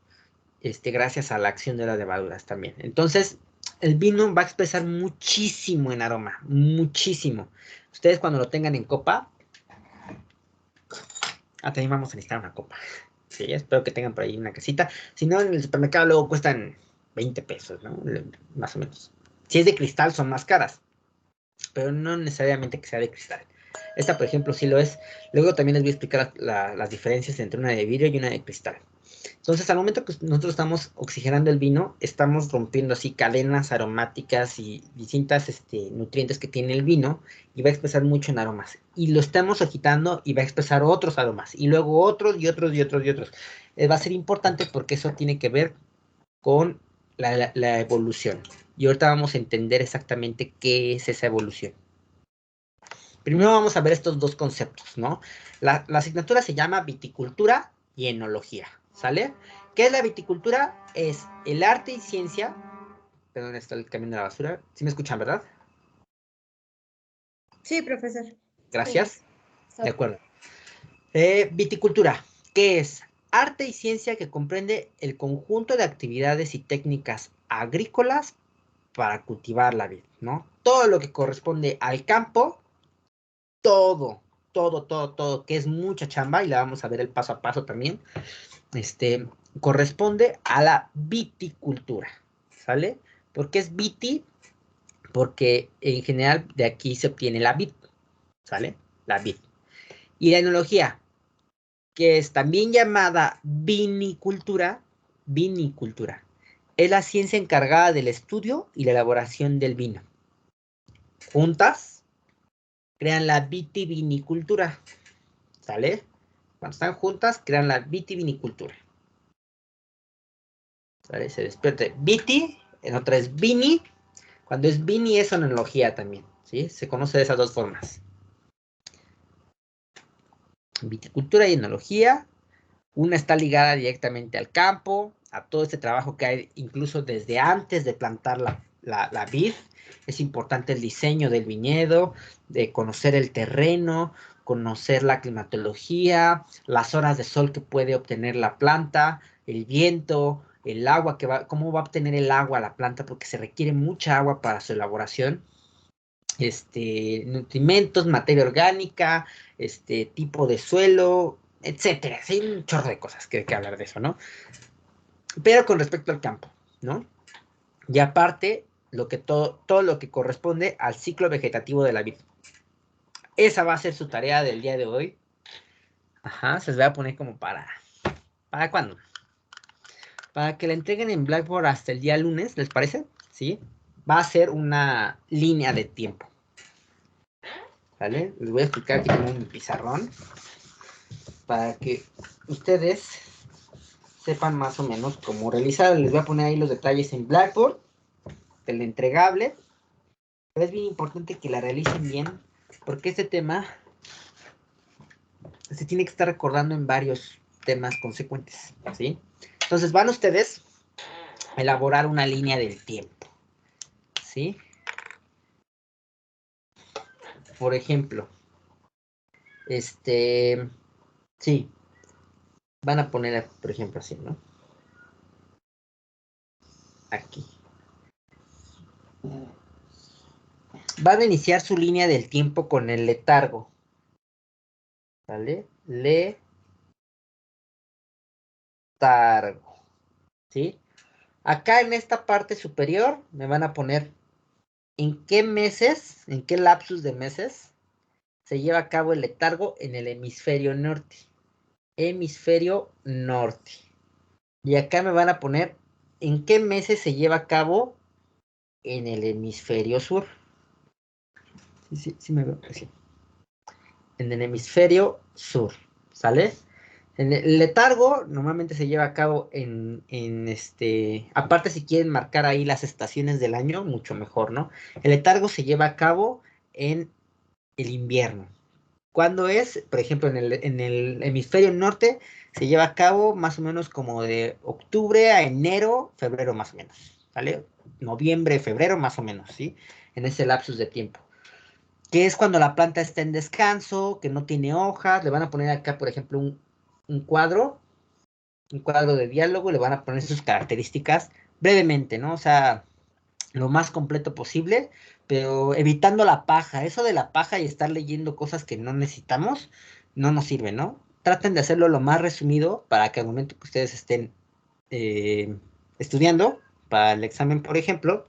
gracias a la acción de las levaduras también. Entonces, el vino va a expresar muchísimo en aroma, muchísimo. Ustedes cuando lo tengan en copa, también vamos a necesitar una copa. Sí, espero que tengan por ahí una casita. Si no, en el supermercado luego cuestan 20 pesos, ¿no? Más o menos. Si es de cristal, son más caras, pero no necesariamente que sea de cristal. Esta, por ejemplo, sí lo es. Luego también les voy a explicar las diferencias entre una de vidrio y una de cristal. Entonces, al momento que nosotros estamos oxigenando el vino, estamos rompiendo así cadenas aromáticas y distintas nutrientes que tiene el vino y va a expresar mucho en aromas. Y lo estamos agitando y va a expresar otros aromas y luego otros y otros y otros y otros. Va a ser importante porque eso tiene que ver con la evolución. Y ahorita vamos a entender exactamente qué es esa evolución. Primero vamos a ver estos dos conceptos, ¿no? La asignatura se llama viticultura y enología, ¿sale? ¿Qué es la viticultura? Es el arte y ciencia. Perdón, está el camión de la basura. ¿Sí me escuchan, verdad? Sí, profesor. Gracias. De acuerdo. Viticultura, ¿qué es? Arte y ciencia que comprende el conjunto de actividades y técnicas agrícolas para cultivar la vid, ¿no? Todo lo que corresponde al campo, todo, que es mucha chamba, y la vamos a ver el paso a paso también, corresponde a la viticultura, ¿sale? ¿Por qué es viti? Porque en general de aquí se obtiene la vid, ¿sale? La vid. Y la enología, que es también llamada vinicultura, es la ciencia encargada del estudio y la elaboración del vino. Juntas crean la vitivinicultura, ¿sale? Cuando están juntas, crean la vitivinicultura. ¿Sale? Se despierte viti, en otra es vini. Cuando es vini es enología también, ¿sí? Se conoce de esas dos formas. Viticultura y enología. Una está ligada directamente al campo, a todo este trabajo que hay incluso desde antes de plantar la vid. Es importante el diseño del viñedo, de conocer el terreno, conocer la climatología, las horas de sol que puede obtener la planta, el viento, el agua cómo va a obtener el agua la planta, porque se requiere mucha agua para su elaboración. nutrimentos, materia orgánica, tipo de suelo, etcétera. Hay un chorro de cosas que hay que hablar de eso, ¿no? Pero con respecto al campo, ¿no? Y aparte, todo lo que corresponde al ciclo vegetativo de la vid. Esa va a ser su tarea del día de hoy. Ajá, se les voy a poner como ¿para cuándo? Para que la entreguen en Blackboard hasta el día lunes, ¿les parece? ¿Sí? Va a ser una línea de tiempo. ¿Vale? Les voy a explicar, aquí tengo un pizarrón para que ustedes sepan más o menos cómo realizar. Les voy a poner ahí los detalles en Blackboard del entregable. Pero es bien importante que la realicen bien, porque este tema se tiene que estar recordando en varios temas consecuentes, ¿sí? Entonces van ustedes a elaborar una línea del tiempo, ¿sí? Por ejemplo, sí, van a poner, por ejemplo, así, ¿no? Aquí. Van a iniciar su línea del tiempo con el letargo, ¿vale? Letargo, ¿sí? Acá en esta parte superior me van a poner en qué meses, en qué lapsus de meses se lleva a cabo el letargo en el hemisferio norte. Hemisferio norte. Y acá me van a poner en qué meses se lleva a cabo en el hemisferio sur. Sí me veo. Sí. En el hemisferio sur. ¿Sale? El letargo normalmente se lleva a cabo aparte si quieren marcar ahí las estaciones del año, mucho mejor, ¿no? El letargo se lleva a cabo en el invierno. ¿Cuándo es? Por ejemplo, en el hemisferio norte se lleva a cabo más o menos como de octubre a enero, febrero más o menos, ¿vale? Noviembre, febrero más o menos, ¿sí? En ese lapsus de tiempo. Que es cuando la planta está en descanso, que no tiene hojas, le van a poner acá, por ejemplo, un cuadro de diálogo, le van a poner sus características brevemente, ¿no? O sea, lo más completo posible, pero evitando la paja. Eso de la paja y estar leyendo cosas que no necesitamos, no nos sirve, ¿no? Traten de hacerlo lo más resumido para que al momento que ustedes estén estudiando para el examen, por ejemplo,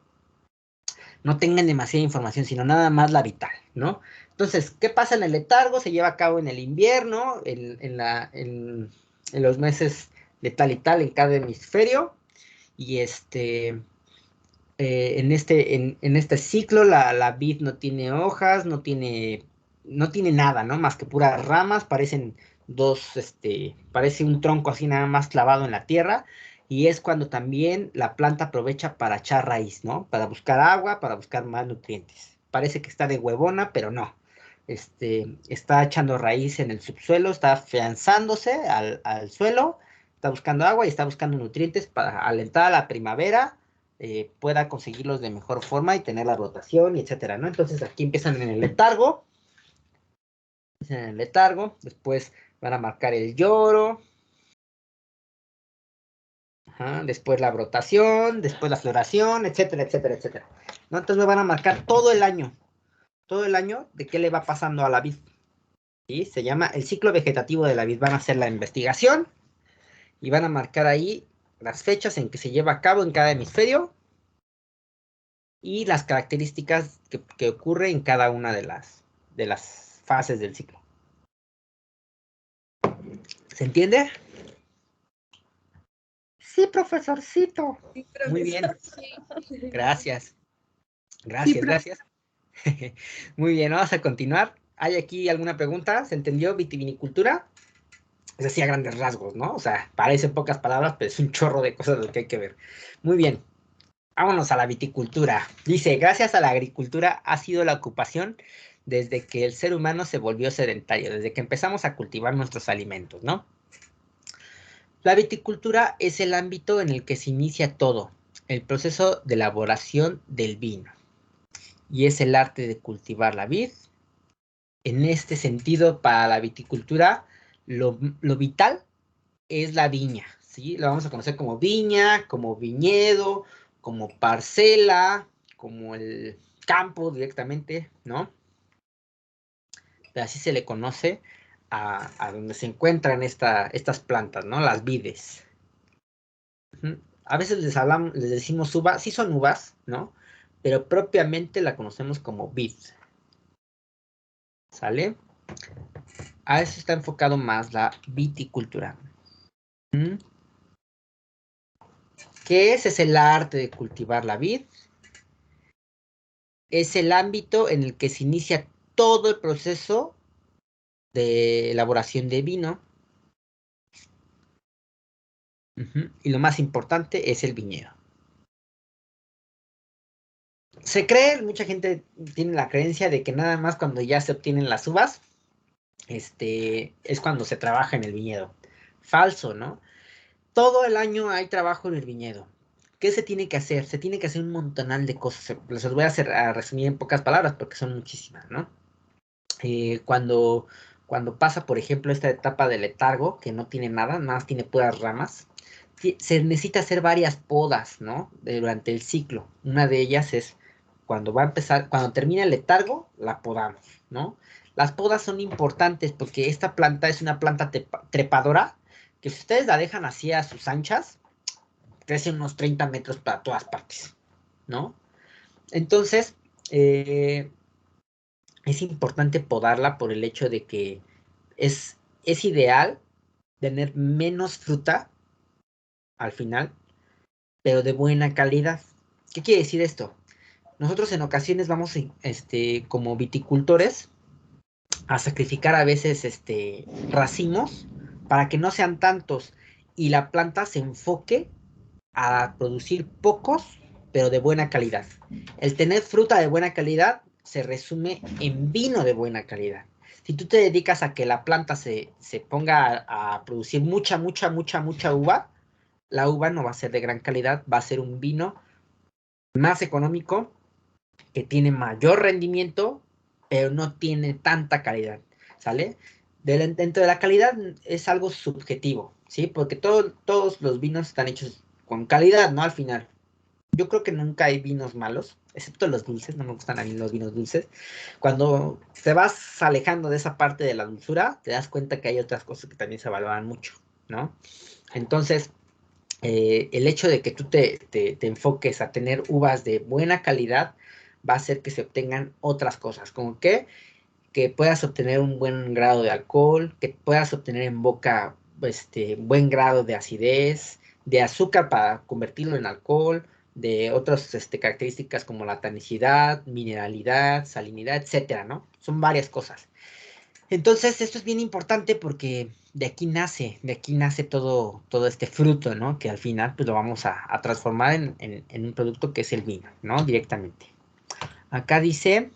no tengan demasiada información, sino nada más la vital, ¿no? Entonces, ¿qué pasa en el letargo? Se lleva a cabo en el invierno, en los meses de tal y tal en cada hemisferio, y en este ciclo la vid no tiene hojas, no tiene nada, ¿no? Más que puras ramas, parece un tronco así nada más clavado en la tierra, y es cuando también la planta aprovecha para echar raíz, ¿no? Para buscar agua, para buscar más nutrientes. Parece que está de huevona, pero no. Está echando raíz en el subsuelo, está afianzándose al suelo, está buscando agua y está buscando nutrientes para alentar a la primavera, pueda conseguirlos de mejor forma y tener la rotación y etcétera, ¿no? Entonces aquí empiezan en el letargo, después van a marcar el lloro, ajá, después la brotación, después la floración, etcétera, etcétera, etcétera, ¿no? Entonces me van a marcar todo el año de qué le va pasando a la vid, ¿sí? Se llama el ciclo vegetativo de la vid. Van a hacer la investigación y van a marcar ahí las fechas en que se lleva a cabo en cada hemisferio y las características que ocurre en cada una de las fases del ciclo. ¿Se entiende? Sí, profesorcito. Sí, Muy bien. profesor. Gracias. Sí, Gracias. Muy bien, vamos a continuar. ¿Hay aquí alguna pregunta? ¿Se entendió vitivinicultura? Es así a grandes rasgos, ¿no? O sea, parecen pocas palabras, pero es un chorro de cosas lo que hay que ver. Muy bien. Vámonos a la viticultura. Dice, gracias a la agricultura ha sido la ocupación desde que el ser humano se volvió sedentario, desde que empezamos a cultivar nuestros alimentos, ¿no? La viticultura es el ámbito en el que se inicia todo, el proceso de elaboración del vino, y es el arte de cultivar la vid. En este sentido, para la viticultura, lo vital es la viña, ¿sí? Lo vamos a conocer como viña, como viñedo, como parcela, como campo directamente, ¿no? Pero así se le conoce a donde se encuentran estas plantas, ¿no? Las vides. A veces les decimos uva, sí son uvas, ¿no? Pero propiamente la conocemos como vid. ¿Sale? A eso está enfocado más la viticultura. ¿Qué es? Es el arte de cultivar la vid. Es el ámbito en el que se inicia todo el proceso de elaboración de vino. Y lo más importante es el viñedo. Se cree, mucha gente tiene la creencia de que nada más cuando ya se obtienen las uvas, es cuando se trabaja en el viñedo. Falso, ¿no? Todo el año hay trabajo en el viñedo. ¿Qué se tiene que hacer? Se tiene que hacer un montonal de cosas. Les voy a resumir en pocas palabras porque son muchísimas, ¿no? Cuando pasa, por ejemplo, esta etapa de letargo, que no tiene nada más tiene puras ramas, se necesita hacer varias podas, ¿no? Durante el ciclo. Una de ellas es cuando va a empezar, cuando termina el letargo, la podamos, ¿no? Las podas son importantes porque esta planta es una planta trepadora, que si ustedes la dejan así a sus anchas, crece unos 30 metros para todas partes, ¿no? Entonces, es importante podarla por el hecho de que es ideal tener menos fruta al final, pero de buena calidad. ¿Qué quiere decir esto? Nosotros en ocasiones vamos, como viticultores, a sacrificar a veces racimos para que no sean tantos y la planta se enfoque a producir pocos, pero de buena calidad. El tener fruta de buena calidad se resume en vino de buena calidad. Si tú te dedicas a que la planta se ponga a producir mucha uva, la uva no va a ser de gran calidad, va a ser un vino más económico, que tiene mayor rendimiento, pero no tiene tanta calidad, ¿sale? Dentro de la calidad es algo subjetivo, ¿sí? Porque todos los vinos están hechos con calidad, ¿no? Al final. Yo creo que nunca hay vinos malos, excepto los dulces, no me gustan a mí los vinos dulces. Cuando te vas alejando de esa parte de la dulzura, te das cuenta que hay otras cosas que también se valoran mucho, ¿no? Entonces, el hecho de que tú te enfoques a tener uvas de buena calidad va a hacer que se obtengan otras cosas, como que puedas obtener un buen grado de alcohol, que puedas obtener en boca buen grado de acidez, de azúcar para convertirlo en alcohol, de otras características como la tanicidad, mineralidad, salinidad, etcétera, ¿no? Son varias cosas. Entonces, esto es bien importante porque de aquí nace todo este fruto, ¿no? Que al final, pues lo vamos a transformar en un producto que es el vino, ¿no? Directamente. Acá dice,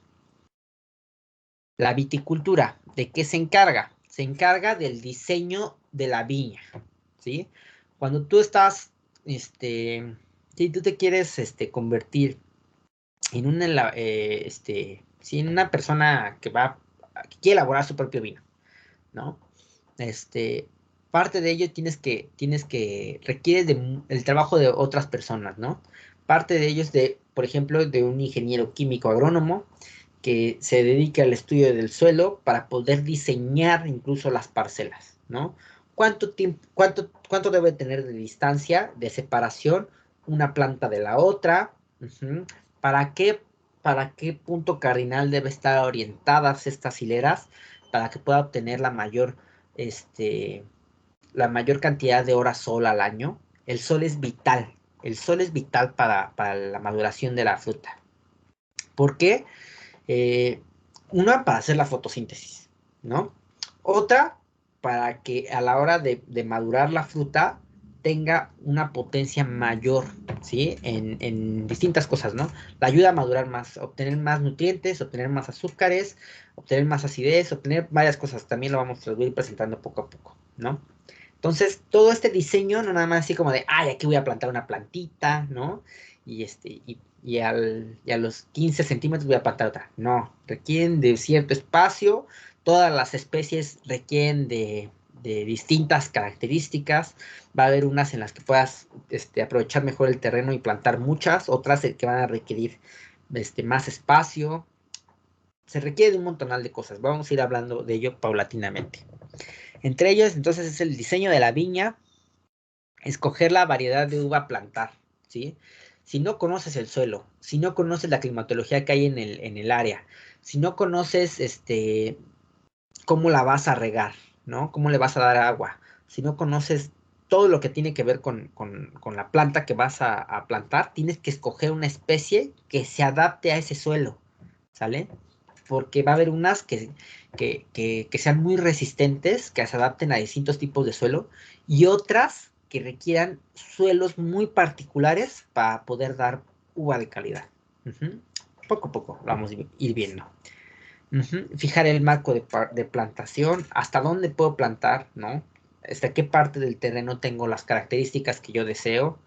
la viticultura, ¿de qué se encarga? Se encarga del diseño de la viña, ¿sí? Cuando tú estás, si tú te quieres, convertir en en una persona que quiere elaborar su propio vino, ¿no? Parte de ello requieres el trabajo de otras personas, ¿no? Parte de ello es por ejemplo, de un ingeniero químico agrónomo que se dedica al estudio del suelo para poder diseñar incluso las parcelas, ¿no? ¿Cuánto debe tener de distancia, de separación, una planta de la otra? ¿Para qué punto cardinal debe estar orientadas estas hileras para que pueda obtener la mayor cantidad de horas sol al año? El sol es vital. El sol es vital para la maduración de la fruta. ¿Por qué? Una, para hacer la fotosíntesis, ¿no? Otra, para que a la hora de madurar la fruta tenga una potencia mayor, ¿sí? En distintas cosas, ¿no? La ayuda a madurar más, obtener más nutrientes, obtener más azúcares, obtener más acidez, obtener varias cosas. También lo vamos a ir presentando poco a poco, ¿no? Entonces, todo este diseño, no nada más así como de, ay, aquí voy a plantar una plantita, ¿no? Y a los 15 centímetros voy a plantar otra. No, requieren de cierto espacio, todas las especies requieren de distintas características. Va a haber unas en las que puedas aprovechar mejor el terreno y plantar muchas, otras que van a requerir más espacio. Se requiere de un montonal de cosas. Vamos a ir hablando de ello paulatinamente. Entre ellos, entonces, es el diseño de la viña, escoger la variedad de uva a plantar, ¿sí? Si no conoces el suelo, si no conoces la climatología que hay en el área, si no conoces cómo la vas a regar, ¿no? Cómo le vas a dar agua, si no conoces todo lo que tiene que ver con la planta que vas a plantar, tienes que escoger una especie que se adapte a ese suelo, ¿sale? Porque va a haber unas que sean muy resistentes, que se adapten a distintos tipos de suelo, y otras que requieran suelos muy particulares para poder dar uva de calidad. Poco a poco lo vamos a ir viendo. Fijar el marco de plantación, hasta dónde puedo plantar, ¿no? Hasta qué parte del terreno tengo las características que yo deseo,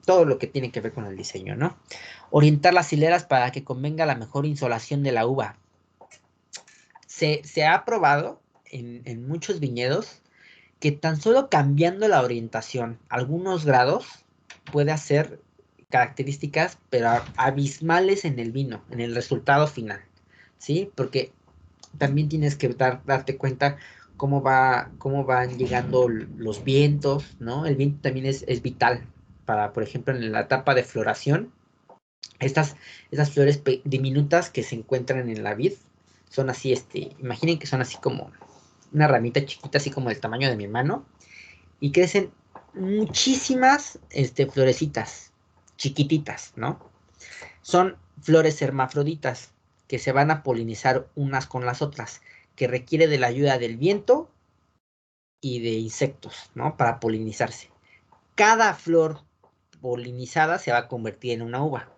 todo lo que tiene que ver con el diseño, ¿no? Orientar las hileras para que convenga la mejor insolación de la uva. Se ha probado en muchos viñedos que tan solo cambiando la orientación algunos grados puede hacer características, pero abismales en el vino, en el resultado final, ¿sí? Porque también tienes que darte cuenta cómo van llegando los vientos, ¿no? El viento también es vital para, por ejemplo, en la etapa de floración, estas flores diminutas que se encuentran en la vid, son así, imaginen que son así como una ramita chiquita, así como del tamaño de mi mano, y crecen muchísimas florecitas chiquititas, ¿no? Son flores hermafroditas que se van a polinizar unas con las otras, que requiere de la ayuda del viento y de insectos, ¿no? Para polinizarse. Cada flor polinizada se va a convertir en una uva,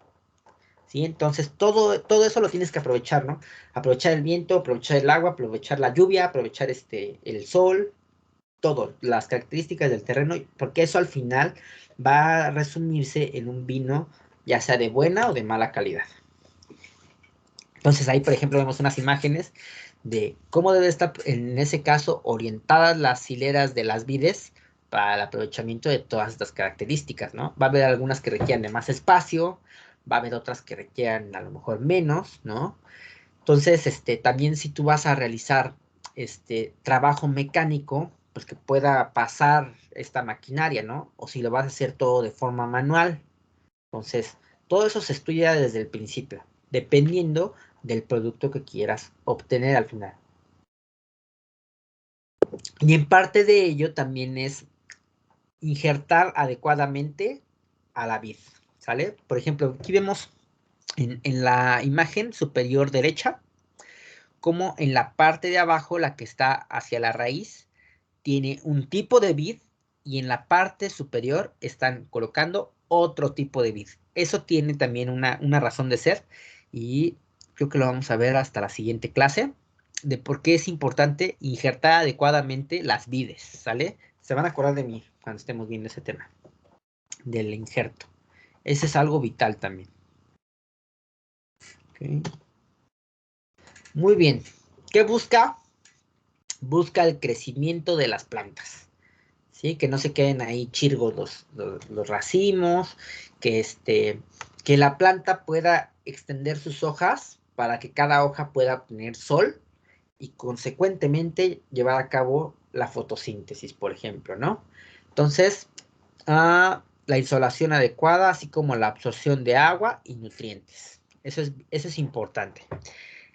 ¿sí? Entonces, todo eso lo tienes que aprovechar, ¿no? Aprovechar el viento, aprovechar el agua, aprovechar la lluvia, aprovechar el sol, todo, las características del terreno, porque eso al final va a resumirse en un vino, ya sea de buena o de mala calidad. Entonces ahí, por ejemplo, vemos unas imágenes de cómo debe estar, en ese caso, orientadas las hileras de las vides para el aprovechamiento de todas estas características, ¿no? Va a haber algunas que requieran de más espacio, va a haber otras que requieran a lo mejor menos, ¿no? Entonces, también si tú vas a realizar trabajo mecánico, pues que pueda pasar esta maquinaria, ¿no? O si lo vas a hacer todo de forma manual. Entonces, todo eso se estudia desde el principio, dependiendo del producto que quieras obtener al final. Y en parte de ello también es injertar adecuadamente a la vid, ¿sale? Por ejemplo, aquí vemos en la imagen superior derecha, como en la parte de abajo, la que está hacia la raíz, tiene un tipo de vid y en la parte superior están colocando otro tipo de vid. Eso tiene también una razón de ser y creo que lo vamos a ver hasta la siguiente clase de por qué es importante injertar adecuadamente las vides, ¿sale? Se van a acordar de mí cuando estemos viendo ese tema del injerto. Ese es algo vital también. Okay. Muy bien. ¿Qué busca? Busca el crecimiento de las plantas, ¿sí? Que no se queden ahí chirgos los racimos, que la planta pueda extender sus hojas para que cada hoja pueda obtener sol y consecuentemente llevar a cabo la fotosíntesis, por ejemplo, ¿no? Entonces, la insolación adecuada, así como la absorción de agua y nutrientes. Eso es importante.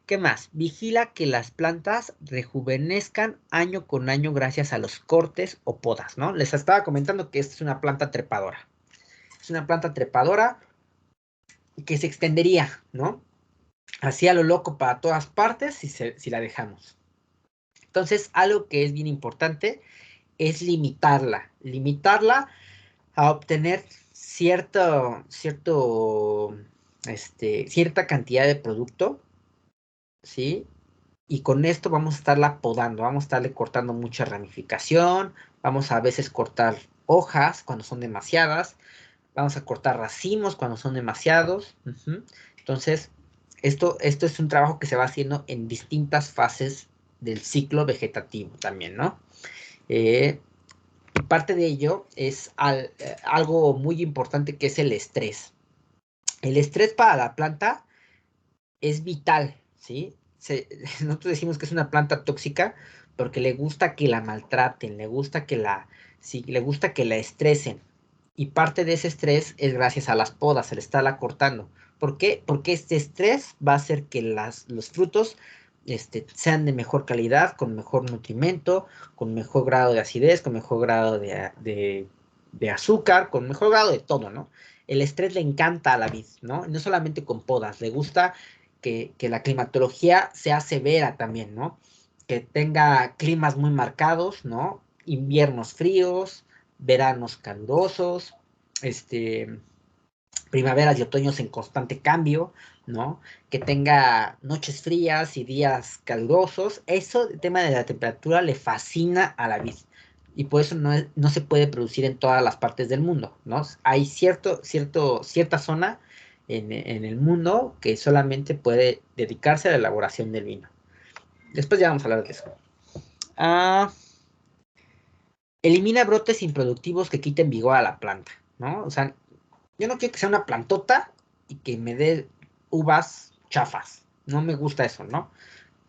¿Qué más? Vigila que las plantas rejuvenezcan año con año gracias a los cortes o podas, ¿no? Les estaba comentando que esta es una planta trepadora. Es una planta trepadora que se extendería, ¿no? Así a lo loco para todas partes si la dejamos. Entonces, algo que es bien importante es limitarla. Limitarla a obtener cierta cantidad de producto, ¿sí? Y con esto vamos a estarla podando, vamos a estarle cortando mucha ramificación, vamos a veces cortar hojas cuando son demasiadas, vamos a cortar racimos cuando son demasiados. Entonces, esto es un trabajo que se va haciendo en distintas fases del ciclo vegetativo también, ¿no? Parte de ello es algo muy importante que es el estrés. El estrés para la planta es vital, ¿sí? Nosotros decimos que es una planta tóxica porque le gusta que la maltraten, sí, le gusta que la estresen. Y parte de ese estrés es gracias a las podas, se le está cortando. ¿Por qué? Porque este estrés va a hacer que los frutos sean de mejor calidad, con mejor nutrimento, con mejor grado de acidez, con mejor grado de azúcar, con mejor grado de todo, ¿no? El estrés le encanta a la vid, ¿no? No solamente con podas, le gusta que la climatología sea severa también, ¿no? Que tenga climas muy marcados, ¿no? Inviernos fríos, veranos calurosos, primaveras y otoños en constante cambio, ¿no? Que tenga noches frías y días calurosos. Eso, el tema de la temperatura, le fascina a la vid. Y por eso no se puede producir en todas las partes del mundo, ¿no? Hay cierta zona en el mundo que solamente puede dedicarse a la elaboración del vino. Después ya vamos a hablar de eso. Elimina brotes improductivos que quiten vigor a la planta, ¿no? O sea, yo no quiero que sea una plantota y que me dé uvas chafas. No me gusta eso, ¿no?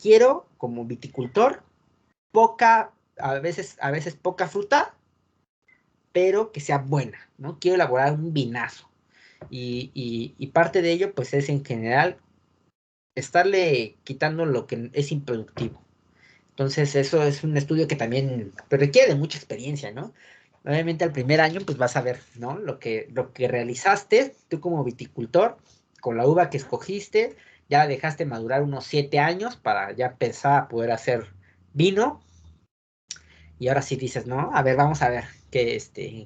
Quiero, como viticultor, a veces poca fruta, pero que sea buena, ¿no? Quiero elaborar un vinazo. Y parte de ello, pues, es en general estarle quitando lo que es improductivo. Entonces, eso es un estudio que también pues, requiere de mucha experiencia, ¿no? Obviamente al primer año, pues vas a ver, ¿no? Lo que realizaste tú como viticultor, con la uva que escogiste, ya la dejaste madurar unos 7 años para ya empezar a poder hacer vino. Y ahora sí dices, no, a ver, vamos a ver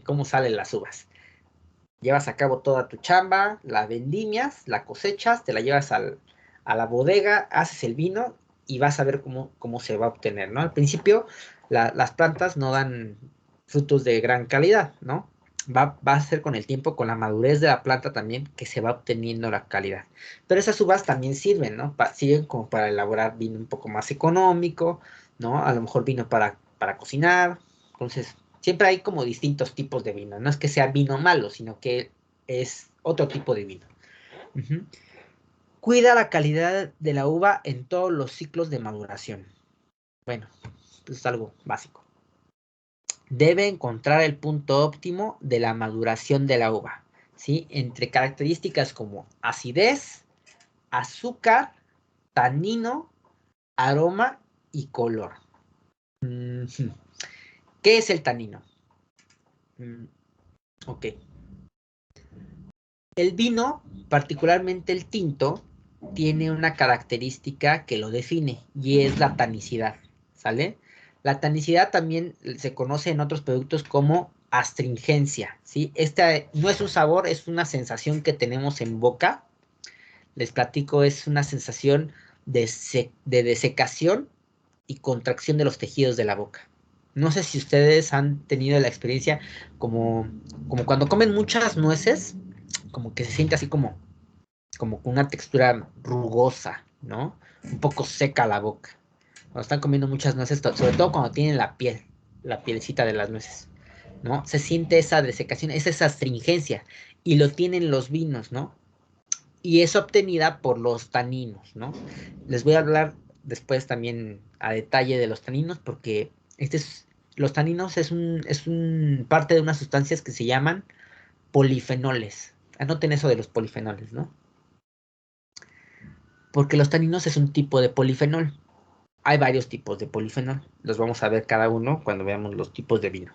cómo salen las uvas. Llevas a cabo toda tu chamba, la vendimias, la cosechas, te la llevas a la bodega, haces el vino y vas a ver cómo se va a obtener, ¿no? Al principio las plantas no dan frutos de gran calidad, ¿no? Va a ser con el tiempo, con la madurez de la planta también, que se va obteniendo la calidad. Pero esas uvas también sirven, ¿no? Sirven como para elaborar vino un poco más económico, ¿no? A lo mejor vino para cocinar. Entonces, siempre hay como distintos tipos de vino. No es que sea vino malo, sino que es otro tipo de vino. Uh-huh. Cuida la calidad de la uva en todos los ciclos de maduración. Bueno, pues es algo básico. Debe encontrar el punto óptimo de la maduración de la uva, ¿sí? Entre características como acidez, azúcar, tanino, aroma y color. Uh-huh. ¿Qué es el tanino? Ok. El vino, particularmente el tinto, tiene una característica que lo define y es la tanicidad, ¿sale? La tanicidad también se conoce en otros productos como astringencia, ¿sí? Esta no es un sabor, es una sensación que tenemos en boca. Les platico, es una sensación de desecación y contracción de los tejidos de la boca. No sé si ustedes han tenido la experiencia como cuando comen muchas nueces, como que se siente así como con una textura rugosa, ¿no? Un poco seca la boca. Cuando están comiendo muchas nueces, sobre todo cuando tienen la pielecita de las nueces, ¿no? Se siente esa desecación, esa astringencia, y lo tienen los vinos, ¿no? Y es obtenida por los taninos, ¿no? Les voy a hablar después también a detalle de los taninos, porque los taninos es un parte de unas sustancias que se llaman polifenoles. Anoten eso de los polifenoles, ¿no? Porque los taninos es un tipo de polifenol. Hay varios tipos de polifenol. Los vamos a ver cada uno cuando veamos los tipos de vino.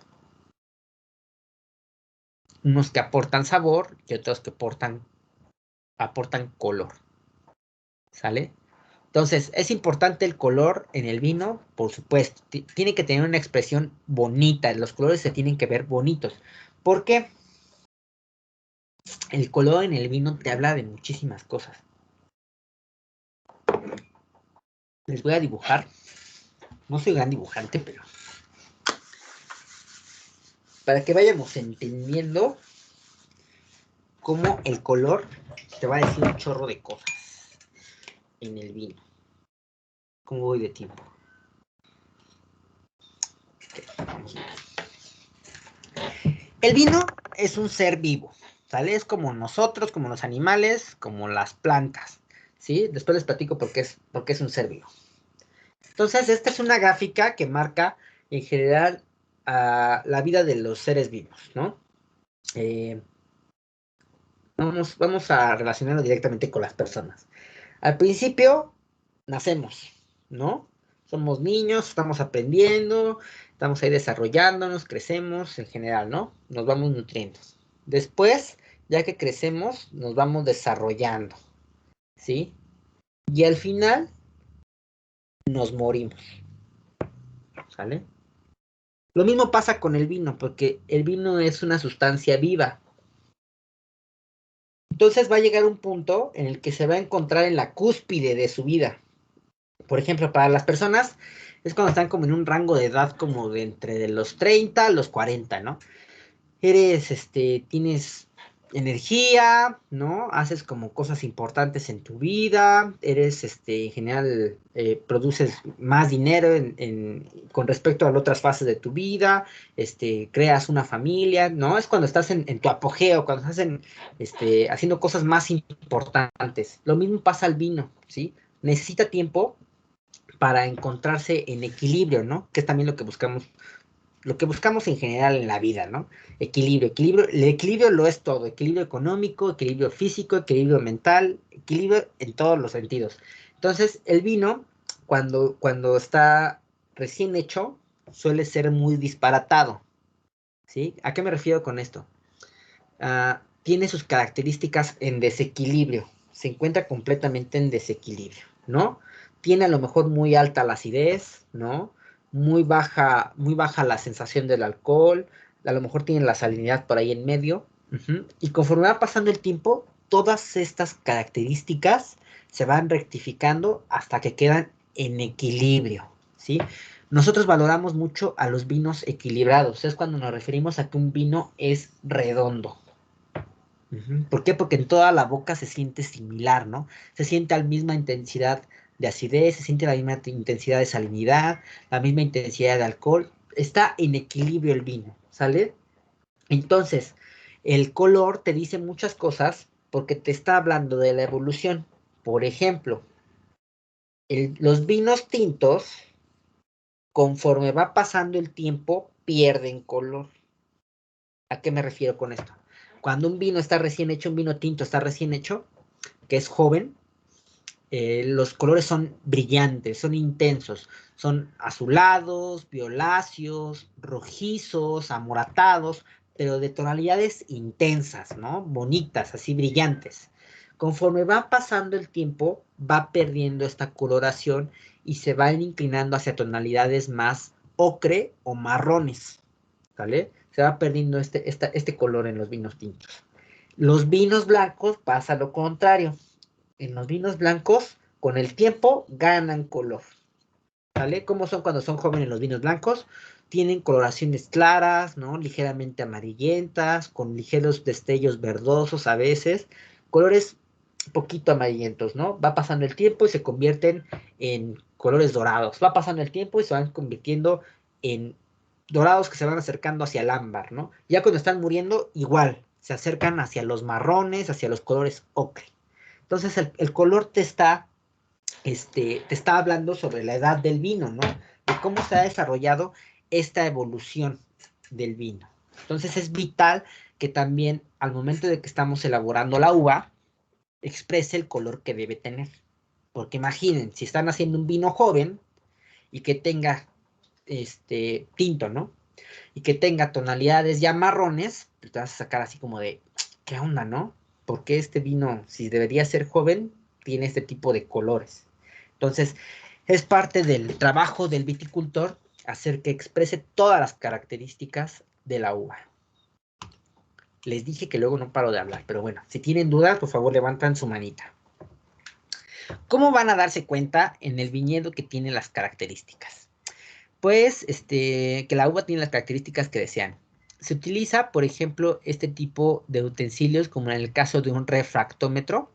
Unos que aportan sabor y otros que aportan color. ¿Sale? Entonces, es importante el color en el vino, por supuesto. Tiene que tener una expresión bonita. Los colores se tienen que ver bonitos. ¿Por qué? El color en el vino te habla de muchísimas cosas. Les voy a dibujar. No soy gran dibujante, pero para que vayamos entendiendo cómo el color te va a decir un chorro de cosas en el vino. ¿Cómo voy de tiempo? Okay, vamos a ver. El vino es un ser vivo, ¿sale? Es como nosotros, como los animales, como las plantas, ¿sí? Después les platico por qué es un ser vivo. Entonces, esta es una gráfica que marca, en general, la vida de los seres vivos, ¿no? Vamos a relacionarlo directamente con las personas. Al principio, nacemos, ¿no? Somos niños, estamos aprendiendo, estamos ahí desarrollándonos, crecemos en general, ¿no? Nos vamos nutriendo. Después, ya que crecemos, nos vamos desarrollando, ¿sí? Y al final, nos morimos, ¿sale? Lo mismo pasa con el vino, porque el vino es una sustancia viva. Entonces va a llegar un punto en el que se va a encontrar en la cúspide de su vida. Por ejemplo, para las personas es cuando están como en un rango de edad como de entre de los 30 a los 40, ¿no? Tienes energía, ¿no? Haces como cosas importantes en tu vida, en general, produces más dinero con respecto a las otras fases de tu vida, creas una familia, ¿no? Es cuando estás en tu apogeo, cuando estás haciendo cosas más importantes. Lo mismo pasa al vino, ¿sí? Necesita tiempo para encontrarse en equilibrio, ¿no? Que es también lo que buscamos en general en la vida, ¿no? Equilibrio. El equilibrio lo es todo. Equilibrio económico, equilibrio físico, equilibrio mental, equilibrio en todos los sentidos. Entonces, el vino, cuando está recién hecho, suele ser muy disparatado, ¿sí? ¿A qué me refiero con esto? Tiene sus características en desequilibrio. Se encuentra completamente en desequilibrio, ¿no? Tiene a lo mejor muy alta la acidez, ¿no? Muy baja la sensación del alcohol, a lo mejor tiene la salinidad por ahí en medio, y conforme va pasando el tiempo, todas estas características se van rectificando hasta que quedan en equilibrio, ¿sí? Nosotros valoramos mucho a los vinos equilibrados, es cuando nos referimos a que un vino es redondo. ¿Por qué? Porque en toda la boca se siente similar, ¿no? Se siente a la misma intensidad de acidez, se siente la misma intensidad de salinidad, la misma intensidad de alcohol. Está en equilibrio el vino, ¿sale? Entonces, el color te dice muchas cosas porque te está hablando de la evolución. Por ejemplo, los vinos tintos, conforme va pasando el tiempo, pierden color. ¿A qué me refiero con esto? Cuando un vino está recién hecho, un vino tinto está recién hecho, que es joven, los colores son brillantes, son intensos, son azulados, violáceos, rojizos, amoratados, pero de tonalidades intensas, ¿no? Bonitas, así brillantes. Conforme va pasando el tiempo, va perdiendo esta coloración y se van inclinando hacia tonalidades más ocre o marrones, ¿vale? Se va perdiendo este color en los vinos tintos. Los vinos blancos pasa lo contrario. En los vinos blancos, con el tiempo, ganan color. ¿Vale? ¿Cómo son cuando son jóvenes los vinos blancos? Tienen coloraciones claras, ¿no? Ligeramente amarillentas, con ligeros destellos verdosos a veces, colores poquito amarillentos, ¿no? Va pasando el tiempo y se convierten en colores dorados. Va pasando el tiempo y se van convirtiendo en dorados que se van acercando hacia el ámbar, ¿no? Ya cuando están muriendo, igual, se acercan hacia los marrones, hacia los colores ocre. Entonces el color te está hablando sobre la edad del vino, ¿no? De cómo se ha desarrollado esta evolución del vino. Entonces es vital que también al momento de que estamos elaborando la uva, exprese el color que debe tener. Porque imaginen, si están haciendo un vino joven y que tenga tinto, ¿no? Y que tenga tonalidades ya marrones, pues te vas a sacar así como de, ¿qué onda, no? ¿Por qué este vino, si debería ser joven, tiene este tipo de colores? Entonces, es parte del trabajo del viticultor hacer que exprese todas las características de la uva. Les dije que luego no paro de hablar, pero bueno, si tienen dudas, por favor levantan su manita. ¿Cómo van a darse cuenta en el viñedo que tiene las características? Pues, que la uva tiene las características que desean. Se utiliza, por ejemplo, este tipo de utensilios, como en el caso de un refractómetro.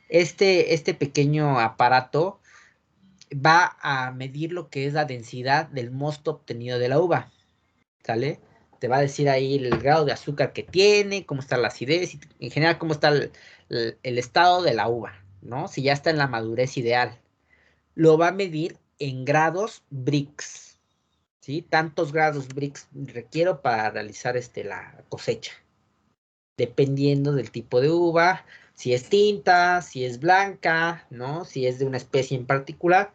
Este pequeño aparato va a medir lo que es la densidad del mosto obtenido de la uva, ¿sale? te va a decir ahí el grado de azúcar que tiene, cómo está la acidez, y en general cómo está el estado de la uva, ¿no? Si ya está en la madurez ideal. Lo va a medir en grados Brix, ¿sí? Tantos grados Brix requiero para realizar la cosecha, dependiendo del tipo de uva, si es tinta, si es blanca, ¿no? Si es de una especie en particular,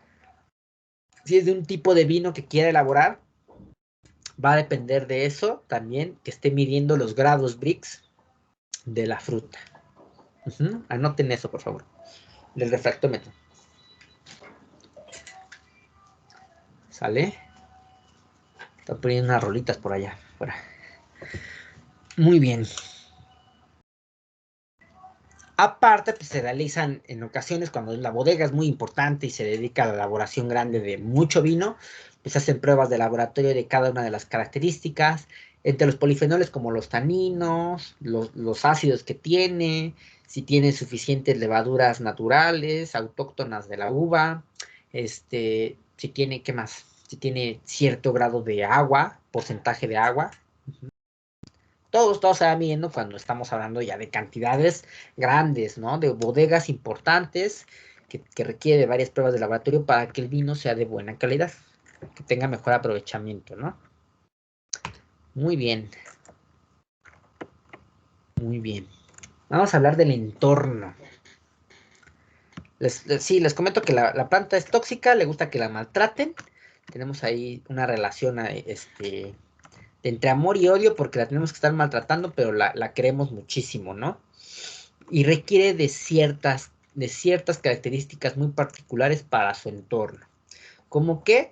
si es de un tipo de vino que quiera elaborar, va a depender de eso también, que esté midiendo los grados Brix de la fruta. Anoten eso, por favor, del refractómetro. ¿Sale? Están poniendo unas rolitas por allá, fuera. Muy bien. Aparte, pues se realizan en ocasiones cuando la bodega es muy importante y se dedica a la elaboración grande de mucho vino, pues hacen pruebas de laboratorio de cada una de las características, entre los polifenoles como los taninos, los ácidos que tiene, si tiene suficientes levaduras naturales, autóctonas de la uva, si tiene, ¿qué más? Si tiene cierto grado de agua, porcentaje de agua. Todo se va midiendo cuando estamos hablando ya de cantidades grandes, ¿no? De bodegas importantes que requiere de varias pruebas de laboratorio para que el vino sea de buena calidad, que tenga mejor aprovechamiento, ¿no? Muy bien. Muy bien. Vamos a hablar del entorno. Les comento que la planta es tóxica, le gusta que la maltraten. Tenemos ahí una relación entre amor y odio porque la tenemos que estar maltratando, pero la queremos muchísimo, ¿no? Y requiere de ciertas características muy particulares para su entorno. Como que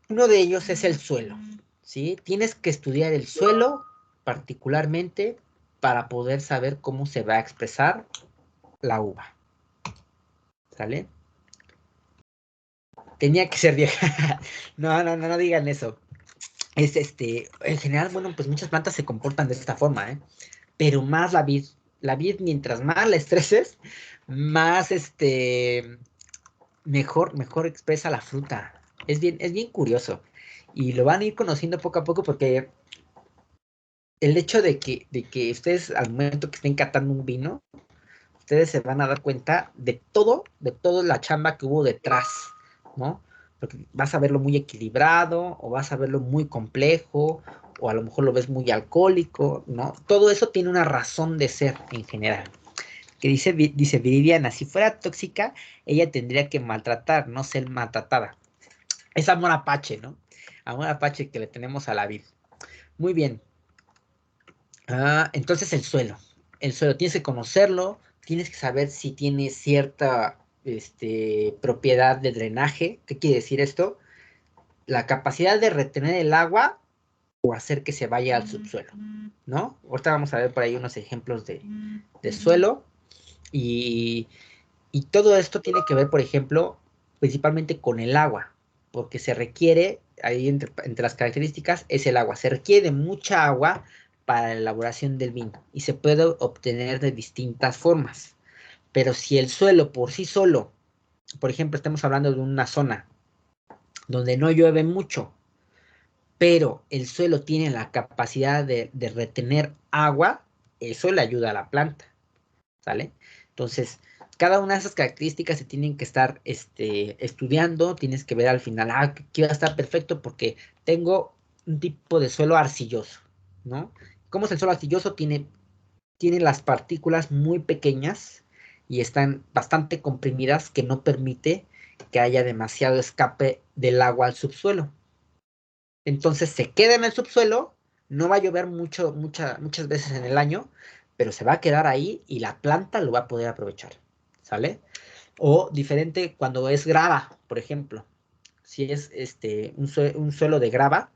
uno de ellos es el suelo, ¿sí? Tienes que estudiar el suelo particularmente para poder saber cómo se va a expresar la uva. ¿Sale? Tenía que ser vieja. No digan eso. Es en general, bueno, pues muchas plantas se comportan de esta forma, ¿eh? Pero más la vid. La vid, mientras más la estreses, más mejor expresa la fruta. Es bien curioso. Y lo van a ir conociendo poco a poco porque el hecho de que ustedes al momento que estén catando un vino, ustedes se van a dar cuenta de toda la chamba que hubo detrás, ¿no? Porque vas a verlo muy equilibrado, o vas a verlo muy complejo, o a lo mejor lo ves muy alcohólico, ¿no? Todo eso tiene una razón de ser en general. Que dice Viridiana, si fuera tóxica, ella tendría que maltratar, no ser maltratada. Es amor apache, ¿no? Amor apache que le tenemos a la vid. Muy bien. Entonces el suelo. El suelo tienes que conocerlo, tienes que saber si tiene cierta propiedad de drenaje. ¿Qué quiere decir esto? La capacidad de retener el agua o hacer que se vaya al subsuelo, ¿no? Ahorita vamos a ver por ahí unos ejemplos de suelo. Y todo esto tiene que ver, por ejemplo, principalmente con el agua, porque se requiere, ahí entre las características, es el agua. Se requiere de mucha agua para la elaboración del vino y se puede obtener de distintas formas. Pero si el suelo por sí solo, por ejemplo, estamos hablando de una zona donde no llueve mucho, pero el suelo tiene la capacidad de retener agua, eso le ayuda a la planta, ¿sale? Entonces, cada una de esas características se tienen que estar estudiando, tienes que ver al final, aquí va a estar perfecto porque tengo un tipo de suelo arcilloso, ¿no? ¿Cómo es el suelo arcilloso? Tiene las partículas muy pequeñas y están bastante comprimidas que no permite que haya demasiado escape del agua al subsuelo. Entonces se queda en el subsuelo, no va a llover muchas veces en el año, pero se va a quedar ahí y la planta lo va a poder aprovechar, ¿sale? O diferente cuando es grava, por ejemplo. Si es un suelo de grava,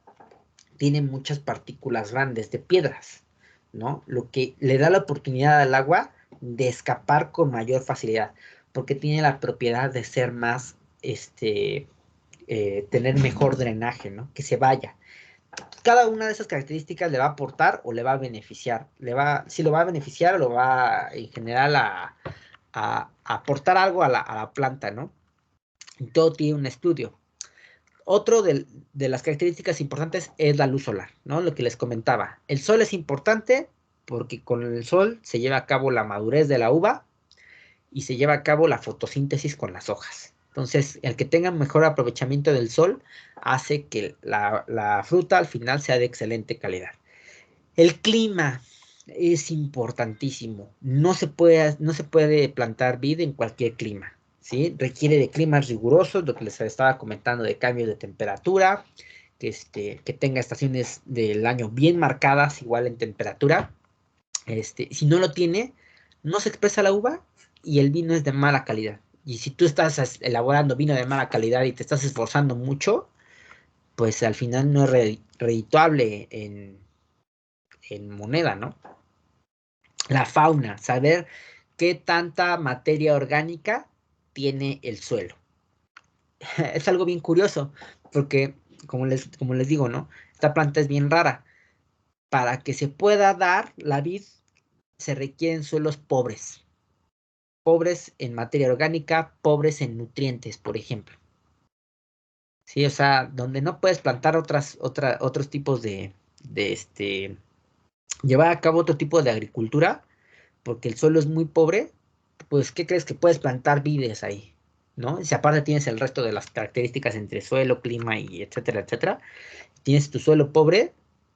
tiene muchas partículas grandes de piedras, ¿no? Lo que le da la oportunidad al agua de escapar con mayor facilidad, porque tiene la propiedad de ser más, tener mejor drenaje, ¿no? Que se vaya. Cada una de esas características le va a aportar o le va a beneficiar. Si lo va a beneficiar o lo va en general a aportar algo a la planta, ¿no? Y todo tiene un estudio. Otro de las características importantes es la luz solar, ¿no? Lo que les comentaba. El sol es importante porque con el sol se lleva a cabo la madurez de la uva y se lleva a cabo la fotosíntesis con las hojas. Entonces, el que tenga mejor aprovechamiento del sol hace que la fruta al final sea de excelente calidad. El clima es importantísimo. No se puede plantar vid en cualquier clima, ¿sí? Requiere de climas rigurosos, lo que les estaba comentando de cambios de temperatura, que tenga estaciones del año bien marcadas, igual en temperatura. Si no lo tiene, no se expresa la uva y el vino es de mala calidad. Y si tú estás elaborando vino de mala calidad y te estás esforzando mucho, pues al final no es redituable en moneda, ¿no? La fauna, saber qué tanta materia orgánica tiene el suelo. Es algo bien curioso, porque como les digo, ¿no? Esta planta es bien rara. Para que se pueda dar la vid, se requieren suelos pobres. Pobres en materia orgánica, pobres en nutrientes, por ejemplo. Sí, o sea, donde no puedes plantar otros tipos llevar a cabo otro tipo de agricultura, porque el suelo es muy pobre, pues, ¿qué crees que puedes plantar vides ahí? ¿No? Y si aparte tienes el resto de las características entre suelo, clima y etcétera, etcétera, tienes tu suelo pobre,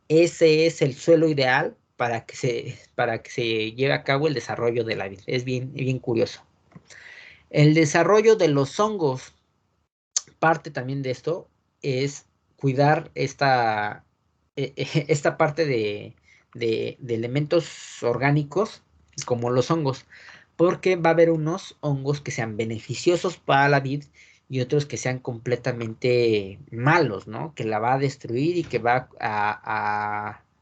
ese es el suelo ideal para que se lleve a cabo el desarrollo de la vid. Es bien, bien curioso. El desarrollo de los hongos, parte también de esto, es cuidar esta parte de elementos orgánicos como los hongos, porque va a haber unos hongos que sean beneficiosos para la vid y otros que sean completamente malos, ¿no? Que la va a destruir y que va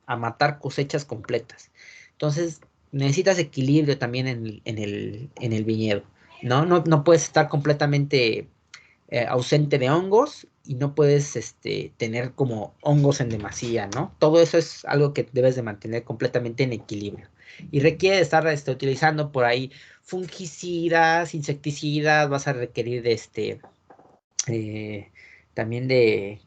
a matar cosechas completas. Entonces, necesitas equilibrio también en el viñedo, ¿no? No puedes estar completamente ausente de hongos y no puedes tener como hongos en demasía, ¿no? Todo eso es algo que debes de mantener completamente en equilibrio. Y requiere de estar utilizando por ahí fungicidas, insecticidas, vas a requerir también de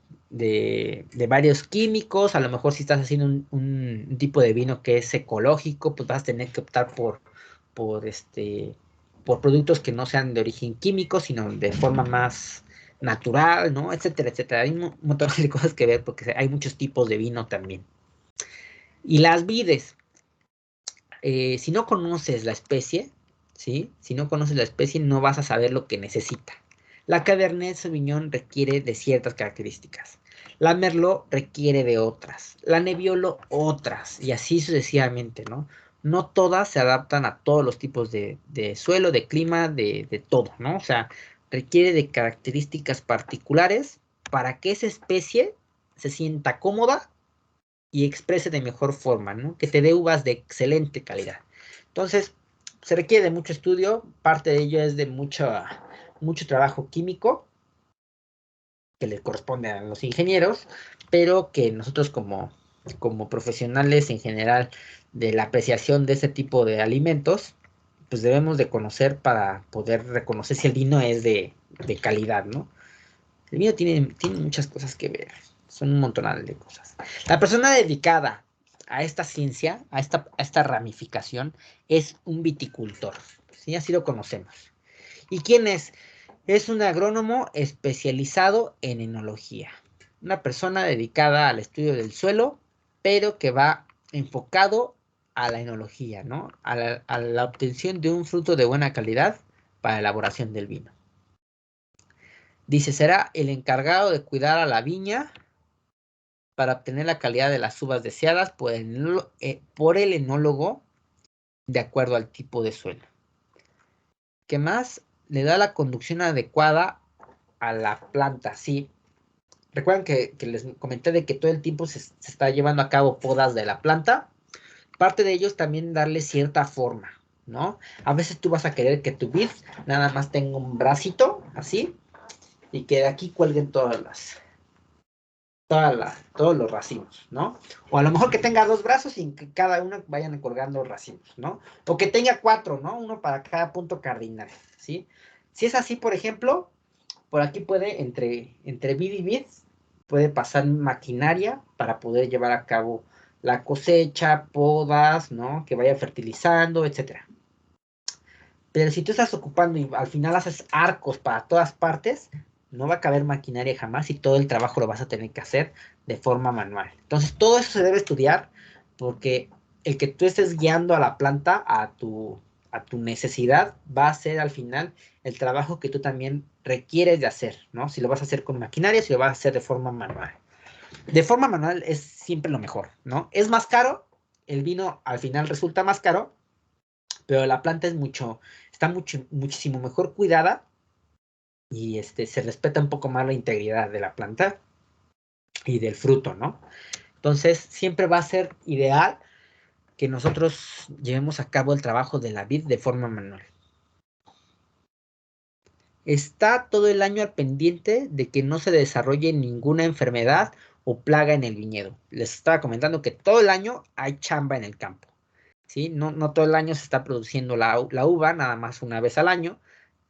varios químicos. A lo mejor si estás haciendo un tipo de vino que es ecológico, pues vas a tener que optar por, este, por productos que no sean de origen químico, sino de forma más natural, ¿no? Etcétera, etcétera. Hay un montón de cosas que ver porque hay muchos tipos de vino también. Y las vides, si no conoces la especie, ¿sí? Si no conoces la especie, no vas a saber lo que necesita. La Cabernet Sauvignon requiere de ciertas características. La Merlot requiere de otras. La Nebbiolo otras. Y así sucesivamente, ¿no? No todas se adaptan a todos los tipos de suelo, de clima, de todo, ¿no? O sea, requiere de características particulares para que esa especie se sienta cómoda y exprese de mejor forma, ¿no? Que te dé uvas de excelente calidad. Entonces, se requiere de mucho estudio, parte de ello es de mucho trabajo químico que le corresponde a los ingenieros, pero que nosotros como profesionales en general de la apreciación de ese tipo de alimentos, pues debemos de conocer para poder reconocer si el vino es de calidad, ¿no? El vino tiene muchas cosas que ver, son un montonal de cosas. La persona dedicada a esta ciencia, a esta ramificación, es un viticultor, ¿sí? Así lo conocemos. ¿Y quién es? Es un agrónomo especializado en enología. Una persona dedicada al estudio del suelo, pero que va enfocado a la enología, ¿no? A la obtención de un fruto de buena calidad para la elaboración del vino. Dice, será el encargado de cuidar a la viña para obtener la calidad de las uvas deseadas por el enólogo de acuerdo al tipo de suelo. ¿Qué más? Le da la conducción adecuada a la planta, sí. Recuerden que les comenté de que todo el tiempo se está llevando a cabo podas de la planta. Parte de ellos también darle cierta forma, ¿no? A veces tú vas a querer que tu vid nada más tenga un bracito, así, y que de aquí cuelguen todos los racimos, ¿no? O a lo mejor que tenga 2 brazos y que cada uno vayan colgando racimos, ¿no? O que tenga 4, ¿no? Uno para cada punto cardinal, ¿sí? Si es así, por ejemplo, por aquí puede, entre vid y vid, puede pasar maquinaria para poder llevar a cabo la cosecha, podas, ¿no? Que vaya fertilizando, etcétera. Pero si tú estás ocupando y al final haces arcos para todas partes, no va a caber maquinaria jamás y todo el trabajo lo vas a tener que hacer de forma manual. Entonces, todo eso se debe estudiar porque el que tú estés guiando a la planta a tu necesidad va a ser al final el trabajo que tú también requieres de hacer, ¿no? Si lo vas a hacer con maquinaria, si lo vas a hacer de forma manual. De forma manual es siempre lo mejor, ¿no? Es más caro, el vino al final resulta más caro, pero la planta está muchísimo mejor cuidada y se respeta un poco más la integridad de la planta y del fruto, ¿no? Entonces, siempre va a ser ideal que nosotros llevemos a cabo el trabajo de la vid de forma manual. Está todo el año al pendiente de que no se desarrolle ninguna enfermedad o plaga en el viñedo. Les estaba comentando que todo el año hay chamba en el campo, ¿sí? No todo el año se está produciendo la uva, nada más una vez al año,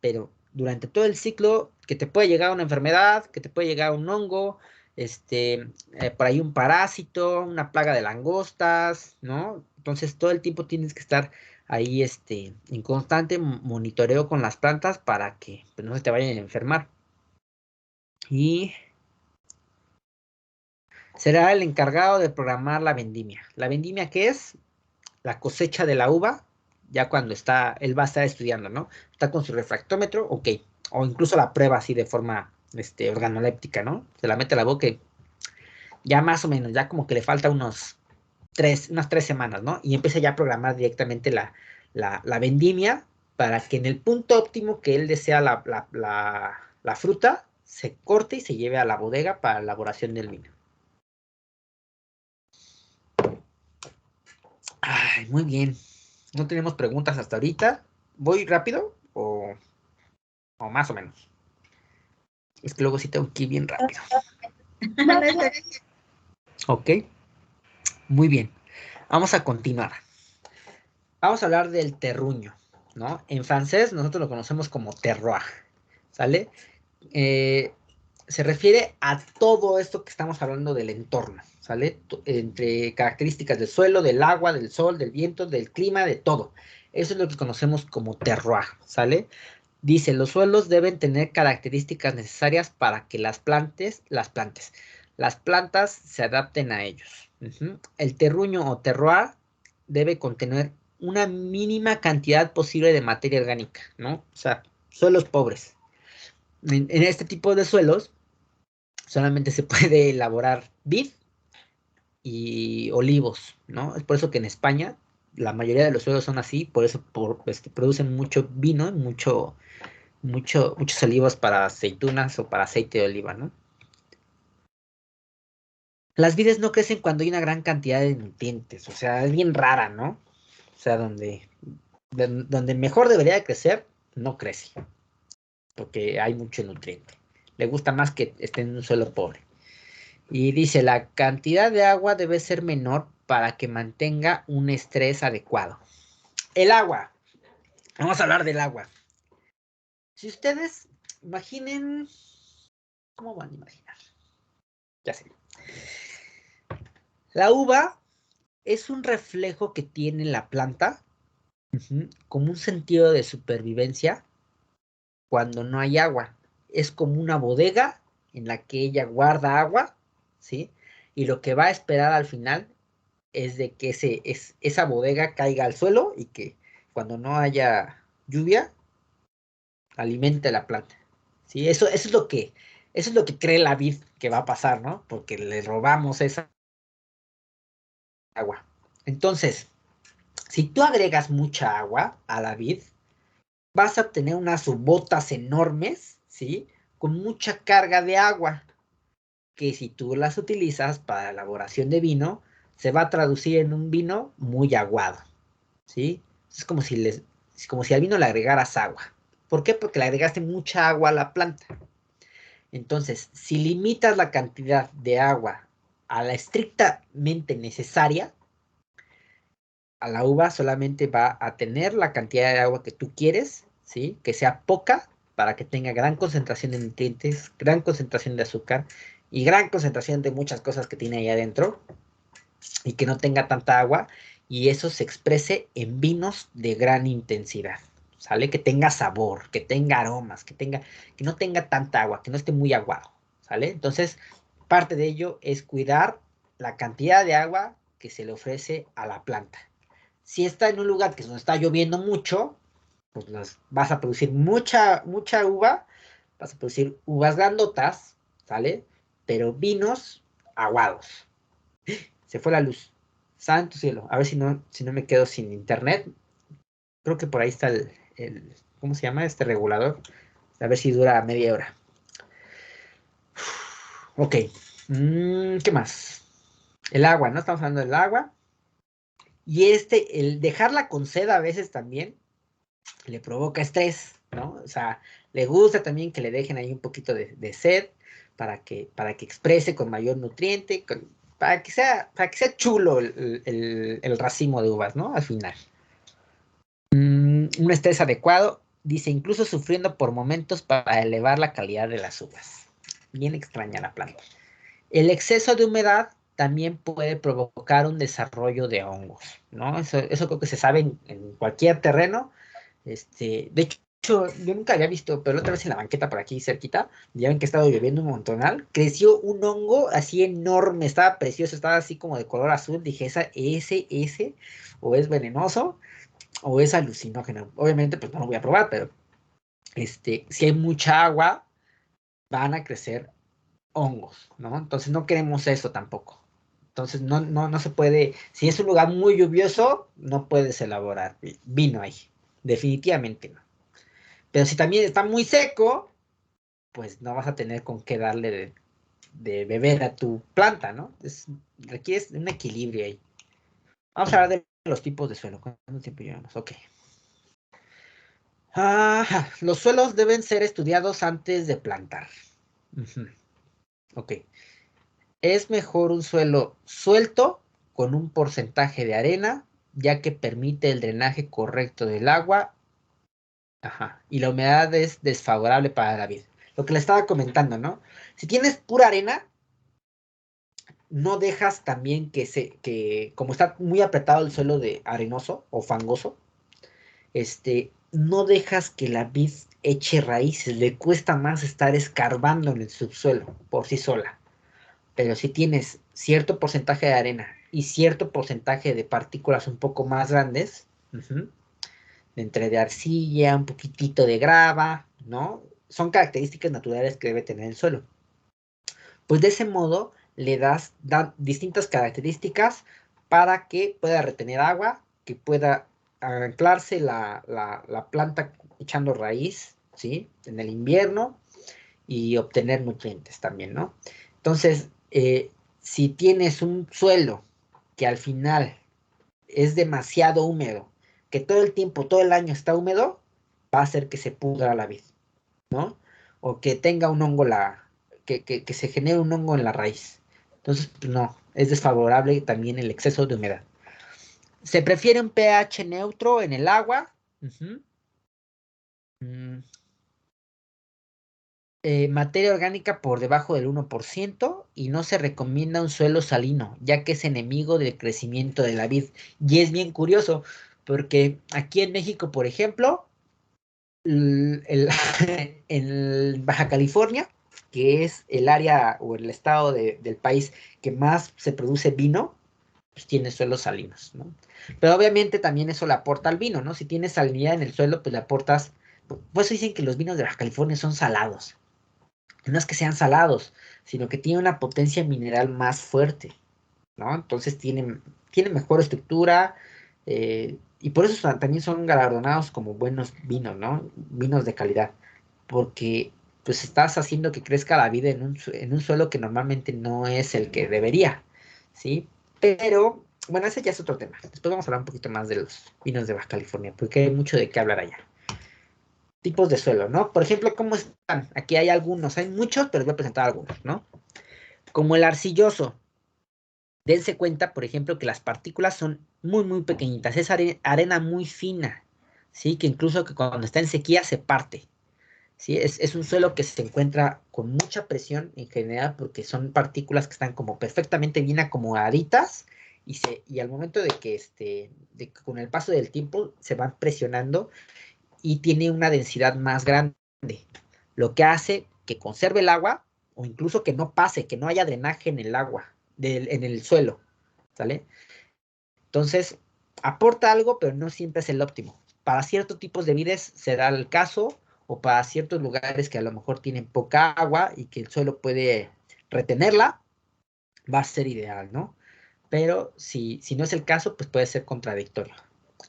pero durante todo el ciclo que te puede llegar una enfermedad, que te puede llegar un hongo, por ahí un parásito, una plaga de langostas, ¿no? Entonces todo el tiempo tienes que estar ahí en constante monitoreo con las plantas para que pues, no se te vayan a enfermar. Y será el encargado de programar la vendimia. ¿La vendimia qué es? La cosecha de la uva, ya cuando él va a estar estudiando, ¿no? Está con su refractómetro, ok. O incluso la prueba así de forma organoléptica, ¿no? Se la mete a la boca y ya más o menos, ya como que le falta unas 3 semanas, ¿no? Y empieza ya a programar directamente la vendimia para que en el punto óptimo que él desea la fruta, se corte y se lleve a la bodega para la elaboración del vino. Ay, muy bien. No tenemos preguntas hasta ahorita. ¿Voy rápido o más o menos? Es que luego sí tengo que ir bien rápido. Ok, muy bien. Vamos a continuar. Vamos a hablar del terruño, ¿no? En francés nosotros lo conocemos como terroir, ¿sale? Se refiere a todo esto que estamos hablando del entorno, ¿sale? Entre características del suelo, del agua, del sol, del viento, del clima, de todo. Eso es lo que conocemos como terroir, ¿sale? Dice, los suelos deben tener características necesarias para que las plantas se adapten a ellos. El terruño o terroir debe contener una mínima cantidad posible de materia orgánica, ¿no? O sea, suelos pobres. En este tipo de suelos solamente se puede elaborar vid y olivos, ¿no? Es por eso que en España la mayoría de los suelos son así, por eso producen mucho vino, muchos olivos para aceitunas o para aceite de oliva, ¿no? Las vides no crecen cuando hay una gran cantidad de nutrientes, o sea, es bien rara, ¿no? O sea, donde mejor debería de crecer, no crece, porque hay mucho nutriente. Le gusta más que esté en un suelo pobre. Y dice, la cantidad de agua debe ser menor para que mantenga un estrés adecuado. El agua. Vamos a hablar del agua. Si ustedes imaginen, ¿cómo van a imaginar? Ya sé. La uva es un reflejo que tiene la planta como un sentido de supervivencia cuando no hay agua. Es como una bodega en la que ella guarda agua, ¿sí? Y lo que va a esperar al final es de que esa bodega caiga al suelo y que cuando no haya lluvia, alimente la planta. ¿Sí? Eso es lo que cree la vid que va a pasar, ¿no? Porque le robamos esa agua. Entonces, si tú agregas mucha agua a la vid, vas a obtener unas botas enormes, ¿sí? Con mucha carga de agua, que si tú las utilizas para la elaboración de vino, se va a traducir en un vino muy aguado, ¿sí? Es como si al vino le agregaras agua. ¿Por qué? Porque le agregaste mucha agua a la planta. Entonces, si limitas la cantidad de agua a la estrictamente necesaria, a la uva solamente va a tener la cantidad de agua que tú quieres, ¿sí? Que sea poca para que tenga gran concentración de nutrientes, gran concentración de azúcar y gran concentración de muchas cosas que tiene ahí adentro y que no tenga tanta agua y eso se exprese en vinos de gran intensidad, ¿sale? Que tenga sabor, que tenga aromas, que no tenga tanta agua, que no esté muy aguado, ¿sale? Entonces, parte de ello es cuidar la cantidad de agua que se le ofrece a la planta. Si está en un lugar que está lloviendo mucho, pues vas a producir mucha uva, vas a producir uvas grandotas, ¿sale? Pero vinos aguados. Se fue la luz. Santo cielo. A ver si no me quedo sin internet. Creo que por ahí está ¿cómo se llama? Este regulador. A ver si dura media hora. Ok. ¿Qué más? El agua, ¿no? Estamos hablando del agua. Y el dejarla con sed a veces también le provoca estrés, ¿no? O sea, le gusta también que le dejen ahí un poquito de sed para que exprese con mayor nutriente, para que sea chulo el racimo de uvas, ¿no? Al final. Un estrés adecuado, dice, incluso sufriendo por momentos para elevar la calidad de las uvas. Bien extraña la planta. El exceso de humedad también puede provocar un desarrollo de hongos, ¿no? Eso creo que se sabe en cualquier terreno. De hecho, yo nunca había visto, pero la otra vez en la banqueta por aquí cerquita, ya ven que ha estado lloviendo un montonal, creció un hongo así enorme, estaba precioso, estaba así como de color azul, dije, ese, o es venenoso, o es alucinógeno. Obviamente, pues no lo voy a probar, pero si hay mucha agua, van a crecer hongos, ¿no? Entonces no queremos eso tampoco. Entonces no se puede, si es un lugar muy lluvioso, no puedes elaborar vino ahí, definitivamente no. Pero si también está muy seco, pues no vas a tener con qué darle de beber a tu planta, ¿no? Requieres un equilibrio ahí. Vamos a hablar de los tipos de suelo. ¿Cuánto tiempo llevamos? Ok. Los suelos deben ser estudiados antes de plantar. Ok. Es mejor un suelo suelto con un porcentaje de arena, ya que permite el drenaje correcto del agua. Y la humedad es desfavorable para la vid. Lo que le estaba comentando, ¿no? Si tienes pura arena, no dejas también como está muy apretado el suelo de arenoso o fangoso, no dejas que la vid eche raíces, le cuesta más estar escarbando en el subsuelo por sí sola. Pero si tienes cierto porcentaje de arena y cierto porcentaje de partículas un poco más grandes, entre de arcilla, un poquitito de grava, ¿no? Son características naturales que debe tener el suelo. Pues de ese modo le dan distintas características para que pueda retener agua, que pueda anclarse la planta echando raíz, ¿sí? En el invierno y obtener nutrientes también, ¿no? Entonces, si tienes un suelo que al final es demasiado húmedo, que todo el tiempo, todo el año está húmedo, va a hacer que se pudra la vid, ¿no? O que tenga un hongo, que se genere un hongo en la raíz. Entonces, pues no, es desfavorable también el exceso de humedad. Se prefiere un pH neutro en el agua. Materia orgánica por debajo del 1% y no se recomienda un suelo salino, ya que es enemigo del crecimiento de la vid. Y es bien curioso, porque aquí en México, por ejemplo, en Baja California, que es el área o el estado del país que más se produce vino, pues tiene suelos salinos, ¿no? Pero obviamente también eso le aporta al vino, ¿no? Si tienes salinidad en el suelo, pues le aportas. Por eso dicen que los vinos de Baja California son salados. No es que sean salados, sino que tienen una potencia mineral más fuerte, ¿no? Entonces tienen mejor estructura, y por eso también son galardonados como buenos vinos, ¿no? Vinos de calidad, porque pues estás haciendo que crezca la vida en un suelo que normalmente no es el que debería, ¿sí? Pero, bueno, ese ya es otro tema. Después vamos a hablar un poquito más de los vinos de Baja California, porque hay mucho de qué hablar allá. Tipos de suelo, ¿no? Por ejemplo, ¿cómo están? Aquí hay algunos, hay muchos, pero les voy a presentar algunos, ¿no? Como el arcilloso. Dense cuenta, por ejemplo, que las partículas son muy, muy pequeñitas. Es arena muy fina, ¿sí? Que incluso que cuando está en sequía se parte. ¿sí? Es un suelo que se encuentra con mucha presión en general porque son partículas que están como perfectamente bien acomodaditas y al momento de que con el paso del tiempo se van presionando y tiene una densidad más grande, lo que hace que conserve el agua o incluso que no pase, que no haya drenaje en el agua, en el suelo, ¿sale? Entonces, aporta algo, pero no siempre es el óptimo. Para ciertos tipos de vides se da el caso, o para ciertos lugares que a lo mejor tienen poca agua y que el suelo puede retenerla, va a ser ideal, ¿no? Pero si no es el caso, pues puede ser contradictorio.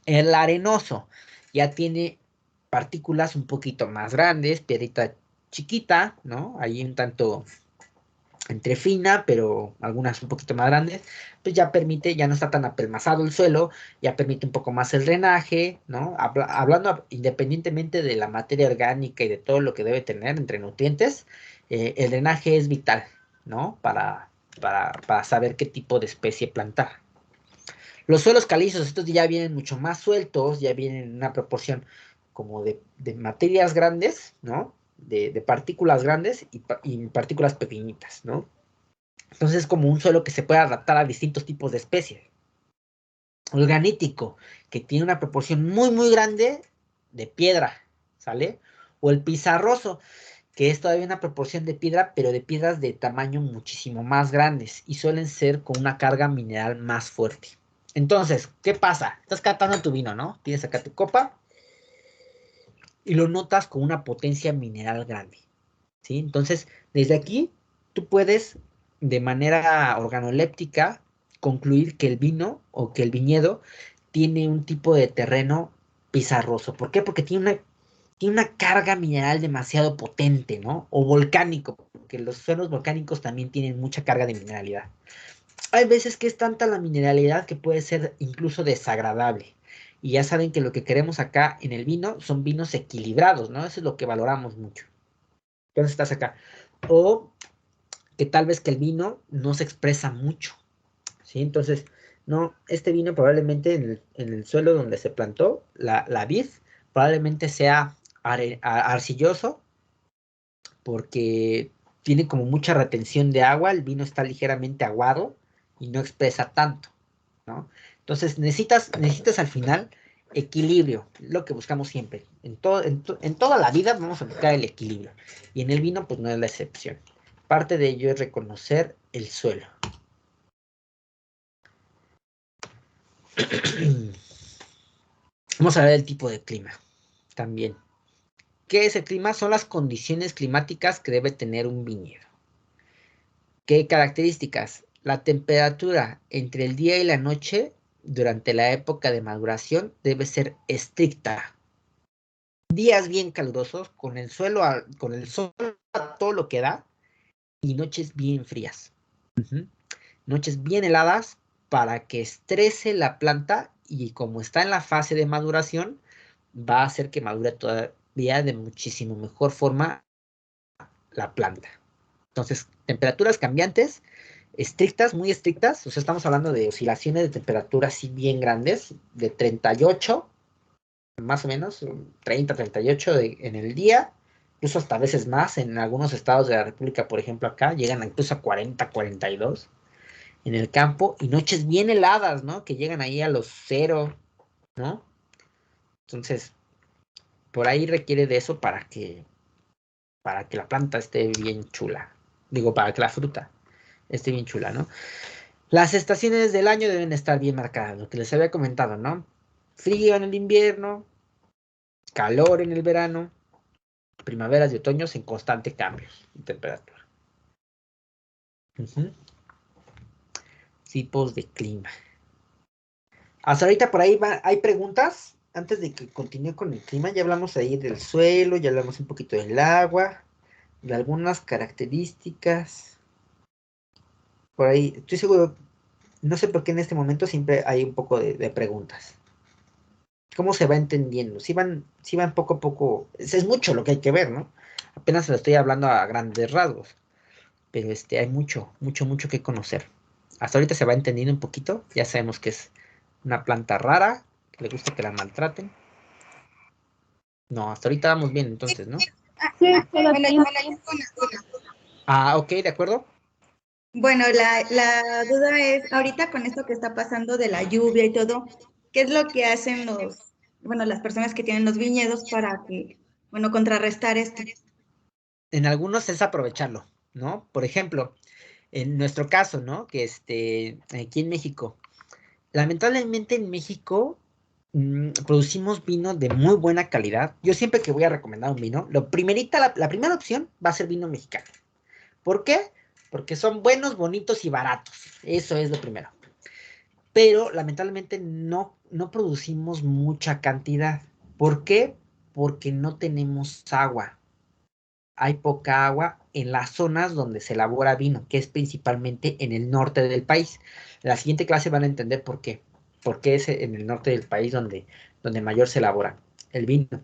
El arenoso ya tiene partículas un poquito más grandes, piedrita chiquita, ¿no? Ahí un tanto entre fina, pero algunas un poquito más grandes, pues ya permite, ya no está tan apelmazado el suelo, ya permite un poco más el drenaje, ¿no? Hablando independientemente de la materia orgánica y de todo lo que debe tener entre nutrientes, el drenaje es vital, ¿no? Para saber qué tipo de especie plantar. Los suelos calizos, estos ya vienen mucho más sueltos, ya vienen en una proporción como de materias grandes, ¿no? De partículas grandes y partículas pequeñitas, ¿no? Entonces es como un suelo que se puede adaptar a distintos tipos de especies. El granítico, que tiene una proporción muy, muy grande de piedra, ¿sale? O el pizarroso, que es todavía una proporción de piedra, pero de piedras de tamaño muchísimo más grandes y suelen ser con una carga mineral más fuerte. Entonces, ¿qué pasa? Estás catando tu vino, ¿no? Tienes acá tu copa y lo notas con una potencia mineral grande, ¿sí? Entonces, desde aquí, tú puedes, de manera organoléptica, concluir que el vino o que el viñedo tiene un tipo de terreno pizarroso. ¿Por qué? Porque tiene una carga mineral demasiado potente, ¿no? O volcánico, porque los suelos volcánicos también tienen mucha carga de mineralidad. Hay veces que es tanta la mineralidad que puede ser incluso desagradable. Y ya saben que lo que queremos acá en el vino son vinos equilibrados, ¿no? Eso es lo que valoramos mucho. Entonces estás acá. O que tal vez que el vino no se expresa mucho, ¿sí? Entonces, no, este vino probablemente en el suelo donde se plantó la vid, probablemente sea arcilloso, porque tiene como mucha retención de agua, el vino está ligeramente aguado y no expresa tanto, ¿no? Entonces necesitas al final equilibrio, lo que buscamos siempre. En toda la vida vamos a buscar el equilibrio y en el vino pues no es la excepción. Parte de ello es reconocer el suelo. Vamos a ver el tipo de clima también. ¿Qué es el clima? Son las condiciones climáticas que debe tener un viñedo. ¿Qué características? La temperatura entre el día y la noche durante la época de maduración debe ser estricta. Días bien calurosos con el sol a todo lo que da y noches bien frías. Noches bien heladas para que estrese la planta y como está en la fase de maduración, va a hacer que madure todavía de muchísimo mejor forma la planta. Entonces, temperaturas cambiantes, estrictas, muy estrictas, o sea, estamos hablando de oscilaciones de temperatura así bien grandes, de 38, más o menos, 30, 38 en el día, incluso hasta veces más, en algunos estados de la República, por ejemplo, acá, llegan incluso a 40, 42 en el campo, y noches bien heladas, ¿no? Que llegan ahí a los 0, ¿no? Entonces, por ahí requiere de eso para que la planta esté bien chula. Digo, para que la fruta esté bien chula, ¿no? Las estaciones del año deben estar bien marcadas, lo que les había comentado, ¿no? Frío en el invierno, calor en el verano, primaveras y otoños en constante cambios de temperatura. Tipos de clima. Hasta ahorita por ahí hay preguntas. Antes de que continúe con el clima, ya hablamos ahí del suelo, ya hablamos un poquito del agua, de algunas características. Por ahí, estoy seguro, no sé por qué en este momento siempre hay un poco de preguntas. ¿Cómo se va entendiendo? Si van poco a poco, es mucho lo que hay que ver, ¿no? Apenas se lo estoy hablando a grandes rasgos, pero hay mucho, mucho, mucho que conocer. Hasta ahorita se va entendiendo un poquito, ya sabemos que es una planta rara, que le gusta que la maltraten. No, hasta ahorita vamos bien entonces, ¿no? Sí, pero Bueno, tengo. Ah, ok, de acuerdo. bueno, la duda es, ahorita con esto que está pasando de la lluvia y todo, ¿qué es lo que hacen bueno, las personas que tienen los viñedos para que, bueno, contrarrestar esto? En algunos es aprovecharlo, ¿no? Por ejemplo, en nuestro caso, ¿no? Que aquí en México, lamentablemente en México producimos vino de muy buena calidad. Yo siempre que voy a recomendar un vino, la primera opción va a ser vino mexicano. ¿Por qué? Porque son buenos, bonitos y baratos. Eso es lo primero. Pero lamentablemente no producimos mucha cantidad. ¿Por qué? Porque no tenemos agua. Hay poca agua en las zonas donde se elabora vino, que es principalmente en el norte del país. En la siguiente clase van a entender por qué. Por qué es en el norte del país donde mayor se elabora el vino.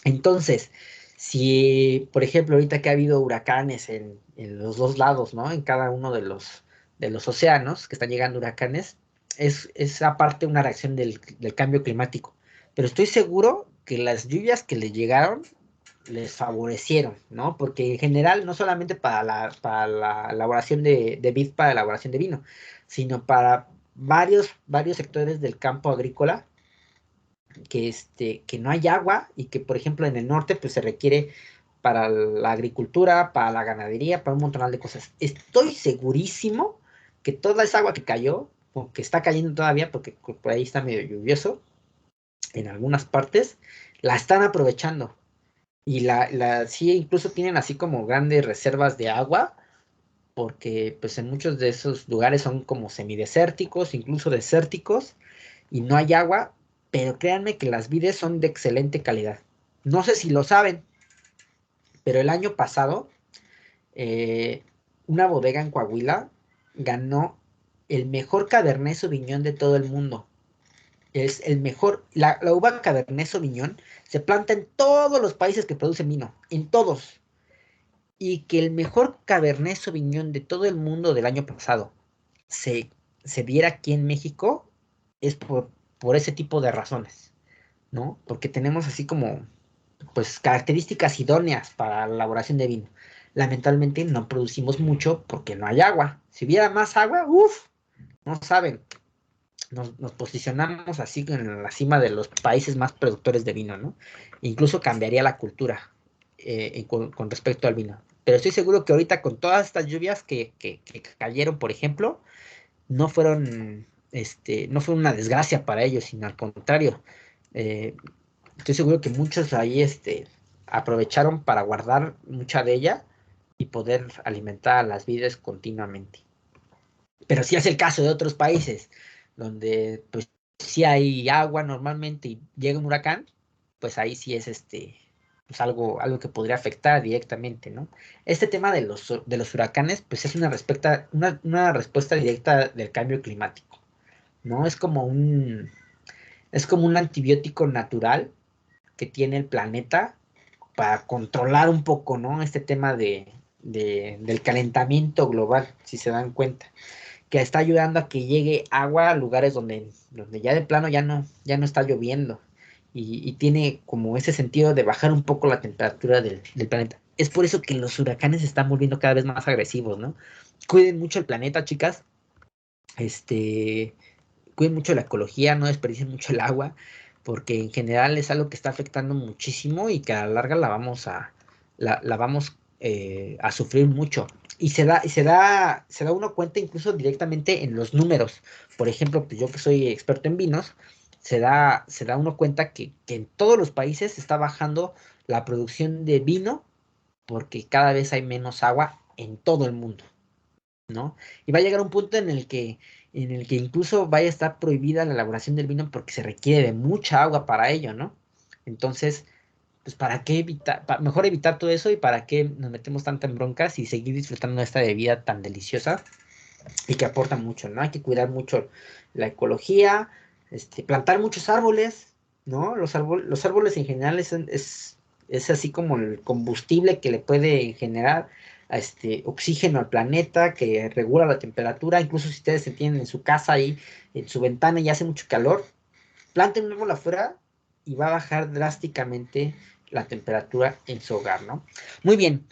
Entonces, si, por ejemplo, ahorita que ha habido huracanes en los dos lados, ¿no? En cada uno de los océanos que están llegando huracanes, es aparte una reacción del cambio climático. Pero estoy seguro que las lluvias que le llegaron les favorecieron, ¿no? Porque en general, no solamente para la elaboración de vid, para la elaboración de vino, sino para varios sectores del campo agrícola que no hay agua y que, por ejemplo, en el norte, pues se requiere para la agricultura, para la ganadería, para un montón de cosas. Estoy segurísimo que toda esa agua que cayó, o que está cayendo todavía, porque por ahí está medio lluvioso en algunas partes, la están aprovechando. Y sí, incluso tienen así como grandes reservas de agua, porque pues en muchos de esos lugares son como semidesérticos, incluso desérticos, y no hay agua, pero créanme que las vides son de excelente calidad. No sé si lo saben, pero el año pasado eh, una bodega en Coahuila ganó el mejor Cabernet Sauvignon de todo el mundo. Es el mejor, la uva Cabernet Sauvignon se planta en todos los países que producen vino, en todos. Y que el mejor Cabernet Sauvignon de todo el mundo del año pasado se, se viera aquí en México es por ese tipo de razones, ¿no? Porque tenemos así como, pues, características idóneas para la elaboración de vino. Lamentablemente no producimos mucho porque no hay agua. Si hubiera más agua, uff, no saben, nos posicionamos así en la cima de los países más productores de vino, ¿no? Incluso cambiaría la cultura con respecto al vino. Pero estoy seguro que ahorita con todas estas lluvias que cayeron, por ejemplo, no fueron una desgracia para ellos, sino al contrario. Eh, Estoy seguro que muchos ahí aprovecharon para guardar mucha de ella y poder alimentar a las vidas continuamente. Pero sí es el caso de otros países, donde pues sí hay agua normalmente y llega un huracán, pues ahí sí es pues algo que podría afectar directamente, ¿no? Este tema de los huracanes, pues es una respuesta directa del cambio climático, ¿no? Es como un antibiótico natural que tiene el planeta para controlar un poco, ¿no? Este tema del calentamiento global, si se dan cuenta, que está ayudando a que llegue agua a lugares donde ya de plano ya no está lloviendo y tiene como ese sentido de bajar un poco la temperatura del planeta. Es por eso que los huracanes se están volviendo cada vez más agresivos, ¿no? Cuiden mucho el planeta, chicas. Este, Cuiden mucho la ecología, no desperdicien mucho el agua, porque en general es algo que está afectando muchísimo y que a la larga la vamos a sufrir mucho. Y se da uno cuenta incluso directamente en los números. Por ejemplo, pues yo que soy experto en vinos, se da uno cuenta que en todos los países está bajando la producción de vino porque cada vez hay menos agua en todo el mundo, ¿no? Y va a llegar un punto en el que incluso vaya a estar prohibida la elaboración del vino porque se requiere de mucha agua para ello, ¿no? Entonces, pues ¿para qué mejor evitar todo eso y para qué nos metemos tanta en broncas y seguir disfrutando de esta bebida tan deliciosa y que aporta mucho, ¿no? Hay que cuidar mucho la ecología, plantar muchos árboles, ¿no? Los árboles en general es así como el combustible que le puede generar oxígeno al planeta, que regula la temperatura, incluso si ustedes se tienen en su casa ahí, en su ventana y hace mucho calor, planten un árbol afuera y va a bajar drásticamente la temperatura en su hogar, ¿no? Muy bien.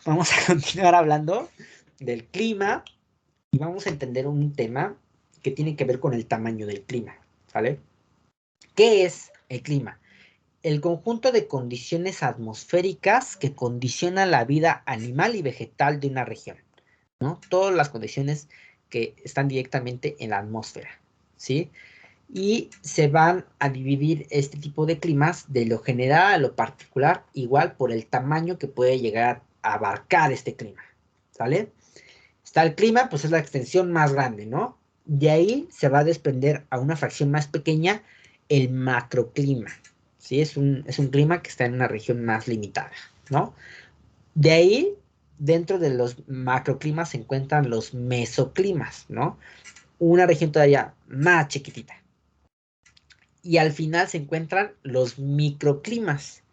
Vamos a continuar hablando del clima y vamos a entender un tema que tiene que ver con el tamaño del clima, ¿vale? ¿Qué es el clima? El conjunto de condiciones atmosféricas que condicionan la vida animal y vegetal de una región, ¿no? Todas las condiciones que están directamente en la atmósfera, ¿sí? Y se van a dividir este tipo de climas de lo general a lo particular, igual por el tamaño que puede llegar a abarcar este clima, ¿sale? Está el clima, pues es la extensión más grande, ¿no? De ahí se va a desprender a una fracción más pequeña el macroclima, ¿sí? Es un clima que está en una región más limitada, ¿no? De ahí, dentro de los macroclimas se encuentran los mesoclimas, ¿no? Una región todavía más chiquitita. Y al final se encuentran los microclimas,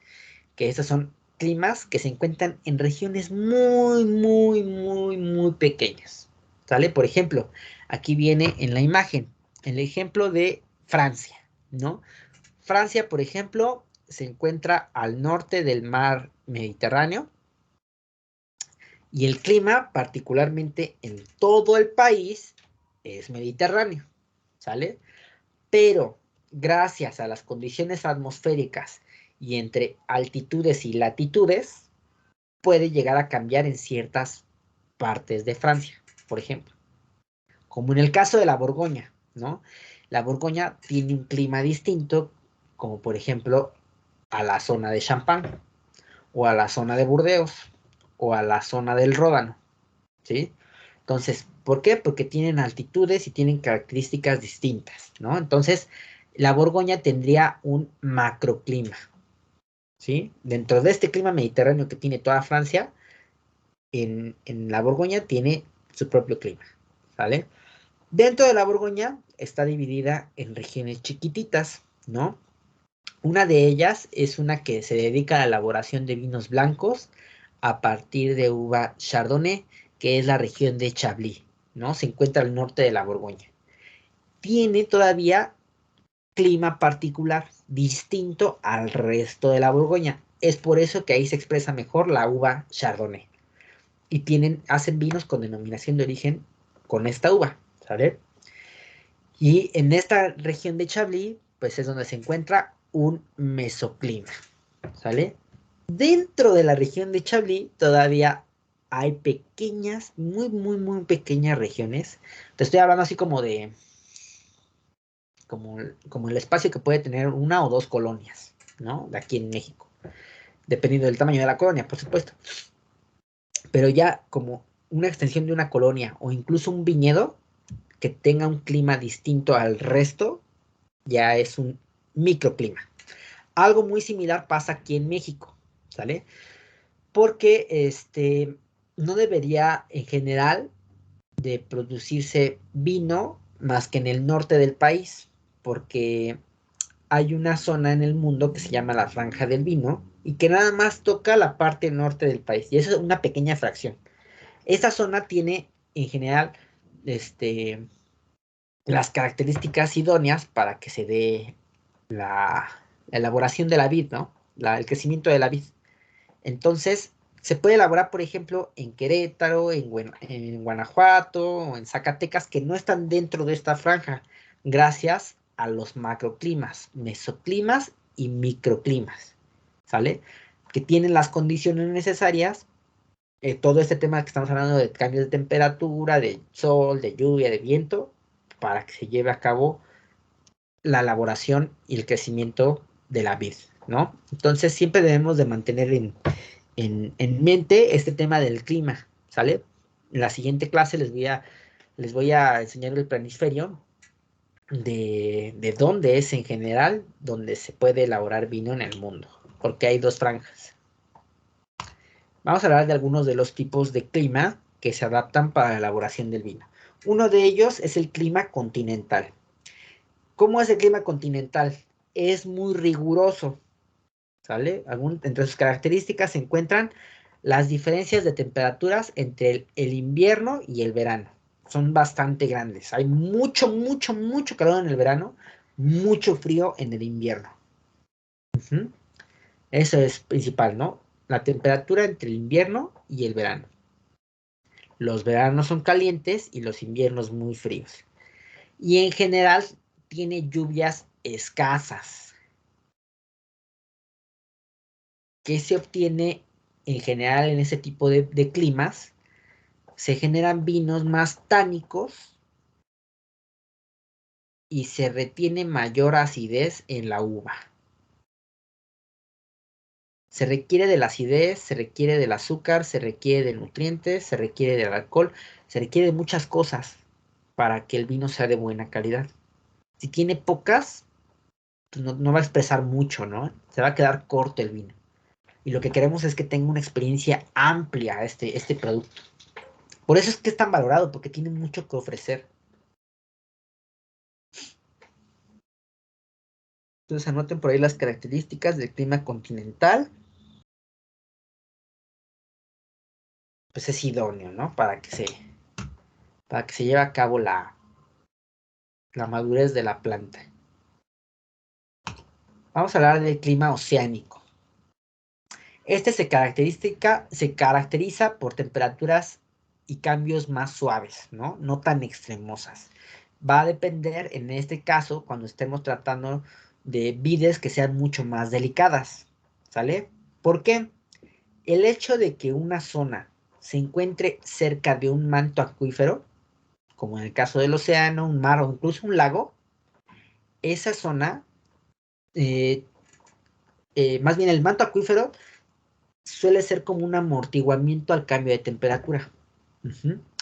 que estos son climas que se encuentran en regiones muy pequeñas. ¿Sale? Por ejemplo, aquí viene en la imagen el ejemplo de Francia, ¿no? Francia, por ejemplo, se encuentra al norte del mar Mediterráneo y el clima, particularmente en todo el país, es mediterráneo, ¿sale? Pero gracias a las condiciones atmosféricas y entre altitudes y latitudes, puede llegar a cambiar en ciertas partes de Francia, por ejemplo. Como en el caso de la Borgoña, ¿no? La Borgoña tiene un clima distinto, como por ejemplo a la zona de Champagne, o a la zona de Burdeos, o a la zona del Ródano, ¿sí? Entonces, ¿por qué? Porque tienen altitudes y tienen características distintas, ¿no? Entonces, la Borgoña tendría un macroclima, ¿sí? Dentro de este clima mediterráneo que tiene toda Francia, en la Borgoña tiene su propio clima, ¿vale? Dentro de la Borgoña está dividida en regiones chiquititas, ¿no? Una de ellas es una que se dedica a la elaboración de vinos blancos a partir de uva Chardonnay, que es la región de Chablis, ¿no? Se encuentra al norte de la Borgoña. Tiene todavía clima particular, distinto al resto de la Borgoña. Es por eso que ahí se expresa mejor la uva Chardonnay. Y hacen vinos con denominación de origen con esta uva, ¿sale? Y en esta región de Chablis, pues es donde se encuentra un mesoclima, ¿sale? Dentro de la región de Chablis todavía hay pequeñas, muy pequeñas regiones. Te estoy hablando así como de, como el espacio que puede tener una o dos colonias, ¿no? De aquí en México. Dependiendo del tamaño de la colonia, por supuesto. Pero ya como una extensión de una colonia o incluso un viñedo que tenga un clima distinto al resto, ya es un microclima. Algo muy similar pasa aquí en México, ¿sale? Porque no debería en general de producirse vino más que en el norte del país, porque hay una zona en el mundo que se llama la Franja del Vino y que nada más toca la parte norte del país, y eso es una pequeña fracción. Esta zona tiene en general las características idóneas para que se dé la elaboración de la vid, ¿no? El crecimiento de la vid. Entonces, se puede elaborar, por ejemplo, en Querétaro, en Guanajuato o en Zacatecas, que no están dentro de esta franja, gracias a los macroclimas, mesoclimas y microclimas, ¿sale? Que tienen las condiciones necesarias, todo este tema que estamos hablando de cambios de temperatura, de sol, de lluvia, de viento, para que se lleve a cabo la elaboración y el crecimiento de la vid, ¿no? Entonces, siempre debemos de mantener en mente este tema del clima, ¿sale? En la siguiente clase les voy a enseñar el planisferio de dónde es en general donde se puede elaborar vino en el mundo, porque hay dos franjas. Vamos a hablar de algunos de los tipos de clima que se adaptan para la elaboración del vino. Uno de ellos es el clima continental. ¿Cómo es el clima continental? Es muy riguroso, ¿sale? Entre sus características se encuentran las diferencias de temperaturas entre el invierno y el verano. Son bastante grandes. Hay mucho calor en el verano, mucho frío en el invierno. Eso es principal, ¿no? La temperatura entre el invierno y el verano. Los veranos son calientes y los inviernos muy fríos. Y en general tiene lluvias escasas. ¿Qué se obtiene en general en ese tipo de climas? Se generan vinos más tánicos y se retiene mayor acidez en la uva. Se requiere de la acidez, se requiere del azúcar, se requiere de nutrientes, se requiere del alcohol, se requiere de muchas cosas para que el vino sea de buena calidad. Si tiene pocas, pues no va a expresar mucho, ¿no? Se va a quedar corto el vino. Y lo que queremos es que tenga una experiencia amplia este producto. Por eso es que es tan valorado, porque tiene mucho que ofrecer. Entonces anoten por ahí las características del clima continental. Pues es idóneo, ¿no? Para que se lleve a cabo la madurez de la planta. Vamos a hablar del clima oceánico. Este se caracteriza por temperaturas y cambios más suaves, ¿no? No tan extremosas. Va a depender, en este caso, cuando estemos tratando de vides que sean mucho más delicadas, ¿sale? ¿Por qué? El hecho de que una zona se encuentre cerca de un manto acuífero, como en el caso del océano, un mar o incluso un lago, esa zona, más bien el manto acuífero, suele ser como un amortiguamiento al cambio de temperatura.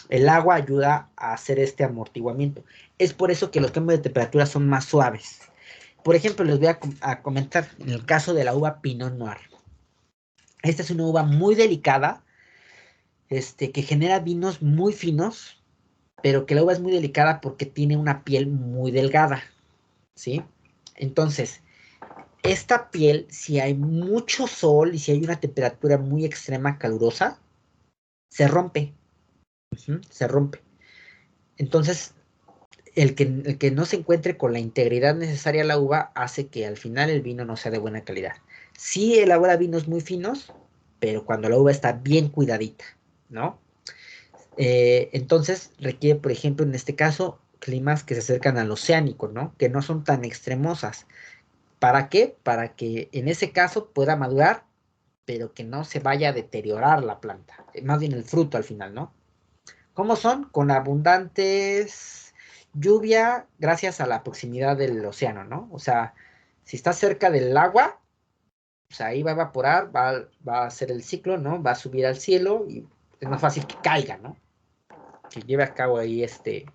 El agua ayuda a hacer este amortiguamiento. Es por eso que los cambios de temperatura son más suaves. Por ejemplo, les voy a comentar en el caso de la uva Pinot Noir. Esta es una uva muy delicada, que genera vinos muy finos, pero que la uva es muy delicada porque tiene una piel muy delgada, ¿sí? Entonces, esta piel, si hay mucho sol y si hay una temperatura muy extrema calurosa, se rompe. Se rompe. Entonces, el que no se encuentre con la integridad necesaria a la uva hace que al final el vino no sea de buena calidad. Sí elabora vinos muy finos, pero cuando la uva está bien cuidadita, ¿no? Entonces requiere, por ejemplo, en este caso, climas que se acercan al oceánico, ¿no? Que no son tan extremosas. ¿Para qué? Para que en ese caso pueda madurar, pero que no se vaya a deteriorar la planta. Más bien el fruto al final, ¿no? ¿Cómo son? Con abundantes lluvia gracias a la proximidad del océano, ¿no? O sea, si está cerca del agua, pues ahí va a evaporar, va a hacer el ciclo, ¿no? Va a subir al cielo y es más fácil que caiga, ¿no? Que lleve a cabo ahí este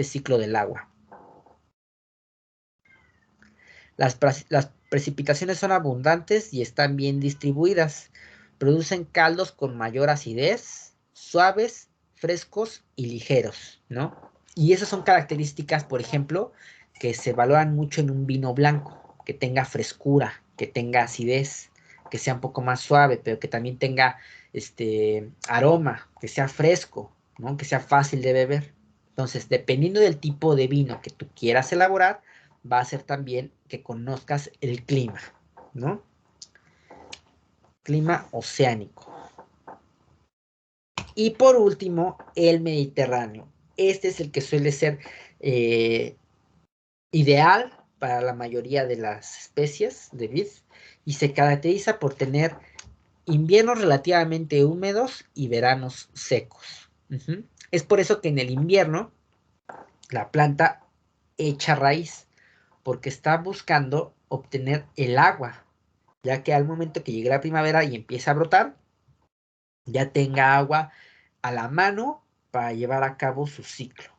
ciclo del agua. Las precipitaciones son abundantes y están bien distribuidas. Producen caldos con mayor acidez, suaves, frescos y ligeros, ¿no? Y esas son características, por ejemplo, que se valoran mucho en un vino blanco, que tenga frescura, que tenga acidez, que sea un poco más suave, pero que también tenga aroma, que sea fresco, ¿no? Que sea fácil de beber. Entonces, dependiendo del tipo de vino que tú quieras elaborar, va a ser también que conozcas el clima, ¿no? Clima oceánico. Y por último, el Mediterráneo. Este es el que suele ser ideal para la mayoría de las especies de vid y se caracteriza por tener inviernos relativamente húmedos y veranos secos. Es por eso que en el invierno la planta echa raíz, porque está buscando obtener el agua, ya que al momento que llegue la primavera y empiece a brotar, ya tenga agua a la mano para llevar a cabo su ciclo.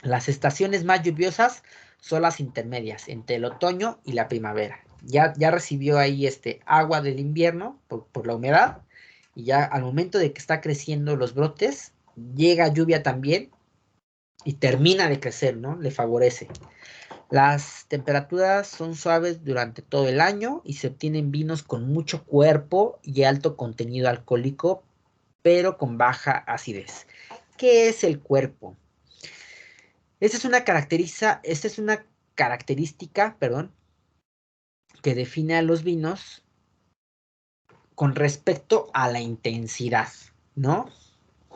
Las estaciones más lluviosas son las intermedias, entre el otoño y la primavera. Ya recibió ahí agua del invierno por la humedad, y ya al momento de que está creciendo los brotes, llega lluvia también y termina de crecer, ¿no? Le favorece. Las temperaturas son suaves durante todo el año y se obtienen vinos con mucho cuerpo y alto contenido alcohólico, pero con baja acidez. ¿Qué es el cuerpo? Esta es una característica, perdón, que define a los vinos con respecto a la intensidad, ¿no?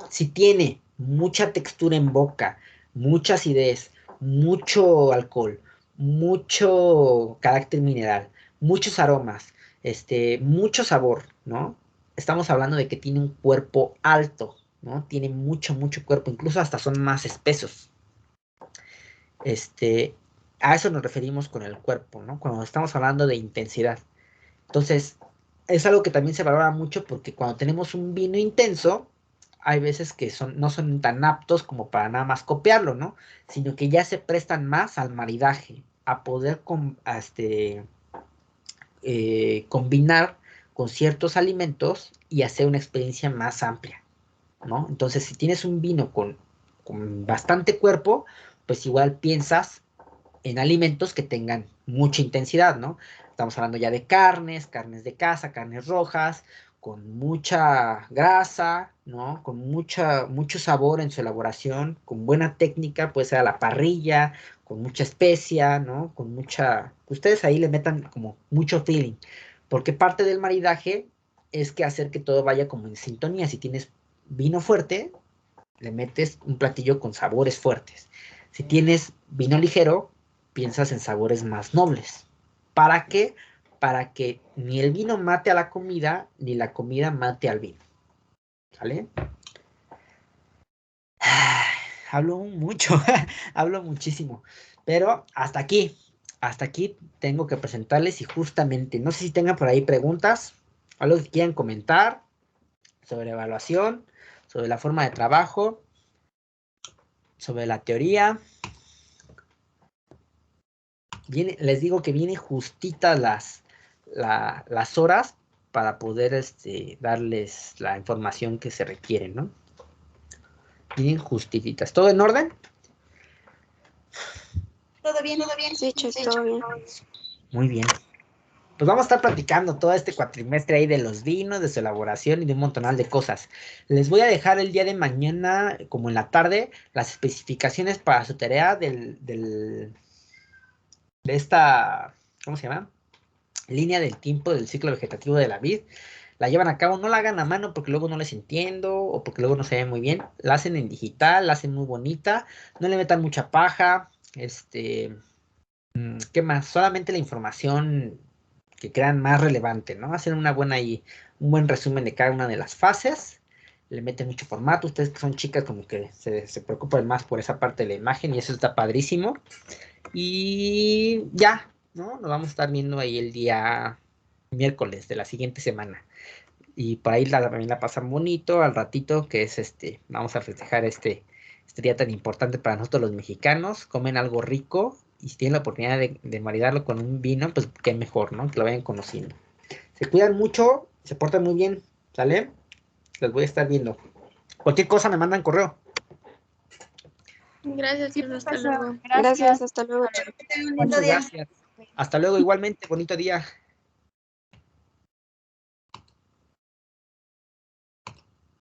Si tiene mucha textura en boca, mucha acidez, mucho alcohol, mucho carácter mineral, muchos aromas, mucho sabor, ¿no? Estamos hablando de que tiene un cuerpo alto, ¿no? Tiene mucho cuerpo, incluso hasta son más espesos. A eso nos referimos con el cuerpo, ¿no? Cuando estamos hablando de intensidad. Entonces, es algo que también se valora mucho porque cuando tenemos un vino intenso, hay veces que no son tan aptos como para nada más copiarlo, ¿no? Sino que ya se prestan más al maridaje, a poder combinar con ciertos alimentos y hacer una experiencia más amplia, ¿no? Entonces, si tienes un vino con bastante cuerpo, pues igual piensas en alimentos que tengan mucha intensidad, ¿no? Estamos hablando ya de carnes de caza, carnes rojas, con mucha grasa, ¿no? Con mucho sabor en su elaboración, con buena técnica, puede ser a la parrilla, con mucha especia, ¿no? Ustedes ahí le metan como mucho feeling, porque parte del maridaje es que hacer que todo vaya como en sintonía. Si tienes vino fuerte, le metes un platillo con sabores fuertes. Si tienes vino ligero, piensas en sabores más nobles. ¿Para qué? Para que ni el vino mate a la comida, ni la comida mate al vino. ¿Sale? Hablo mucho, hablo muchísimo. Pero hasta aquí tengo que presentarles y justamente, no sé si tengan por ahí preguntas, algo que quieran comentar sobre evaluación, sobre la forma de trabajo, sobre la teoría. Les digo que viene justitas las horas para poder darles la información que se requiere, ¿no? Vienen justitas. ¿Todo en orden? Todo bien, todo bien. Sí, chef, todo bien. Muy bien. Pues vamos a estar platicando todo este cuatrimestre ahí de los vinos, de su elaboración y de un montonal de cosas. Les voy a dejar el día de mañana, como en la tarde, las especificaciones para su tarea de esta, ¿cómo se llama? Línea del tiempo del ciclo vegetativo de la vid. La llevan a cabo, no la hagan a mano porque luego no les entiendo o porque luego no se ve muy bien. La hacen en digital, la hacen muy bonita, no le metan mucha paja. ¿Qué más? Solamente la información que crean más relevante, ¿no? Hacen un buen resumen de cada una de las fases. Le meten mucho formato. Ustedes que son chicas como que se preocupan más por esa parte de la imagen y eso está padrísimo. Y ya, ¿no? Nos vamos a estar viendo ahí el día miércoles de la siguiente semana. Y por ahí también la pasan bonito al ratito, que es vamos a festejar este día tan importante para nosotros los mexicanos. Comen algo rico y si tienen la oportunidad de maridarlo con un vino, pues qué mejor, ¿no? Que lo vayan conociendo. Se cuidan mucho, se portan muy bien, ¿sale? Los voy a estar viendo. Cualquier cosa me mandan correo. Gracias, Sí, chef, hasta pasa. luego. Gracias. Gracias, hasta luego, chef. Que tengan un lindo Muchas día. gracias. Hasta luego, igualmente, bonito día.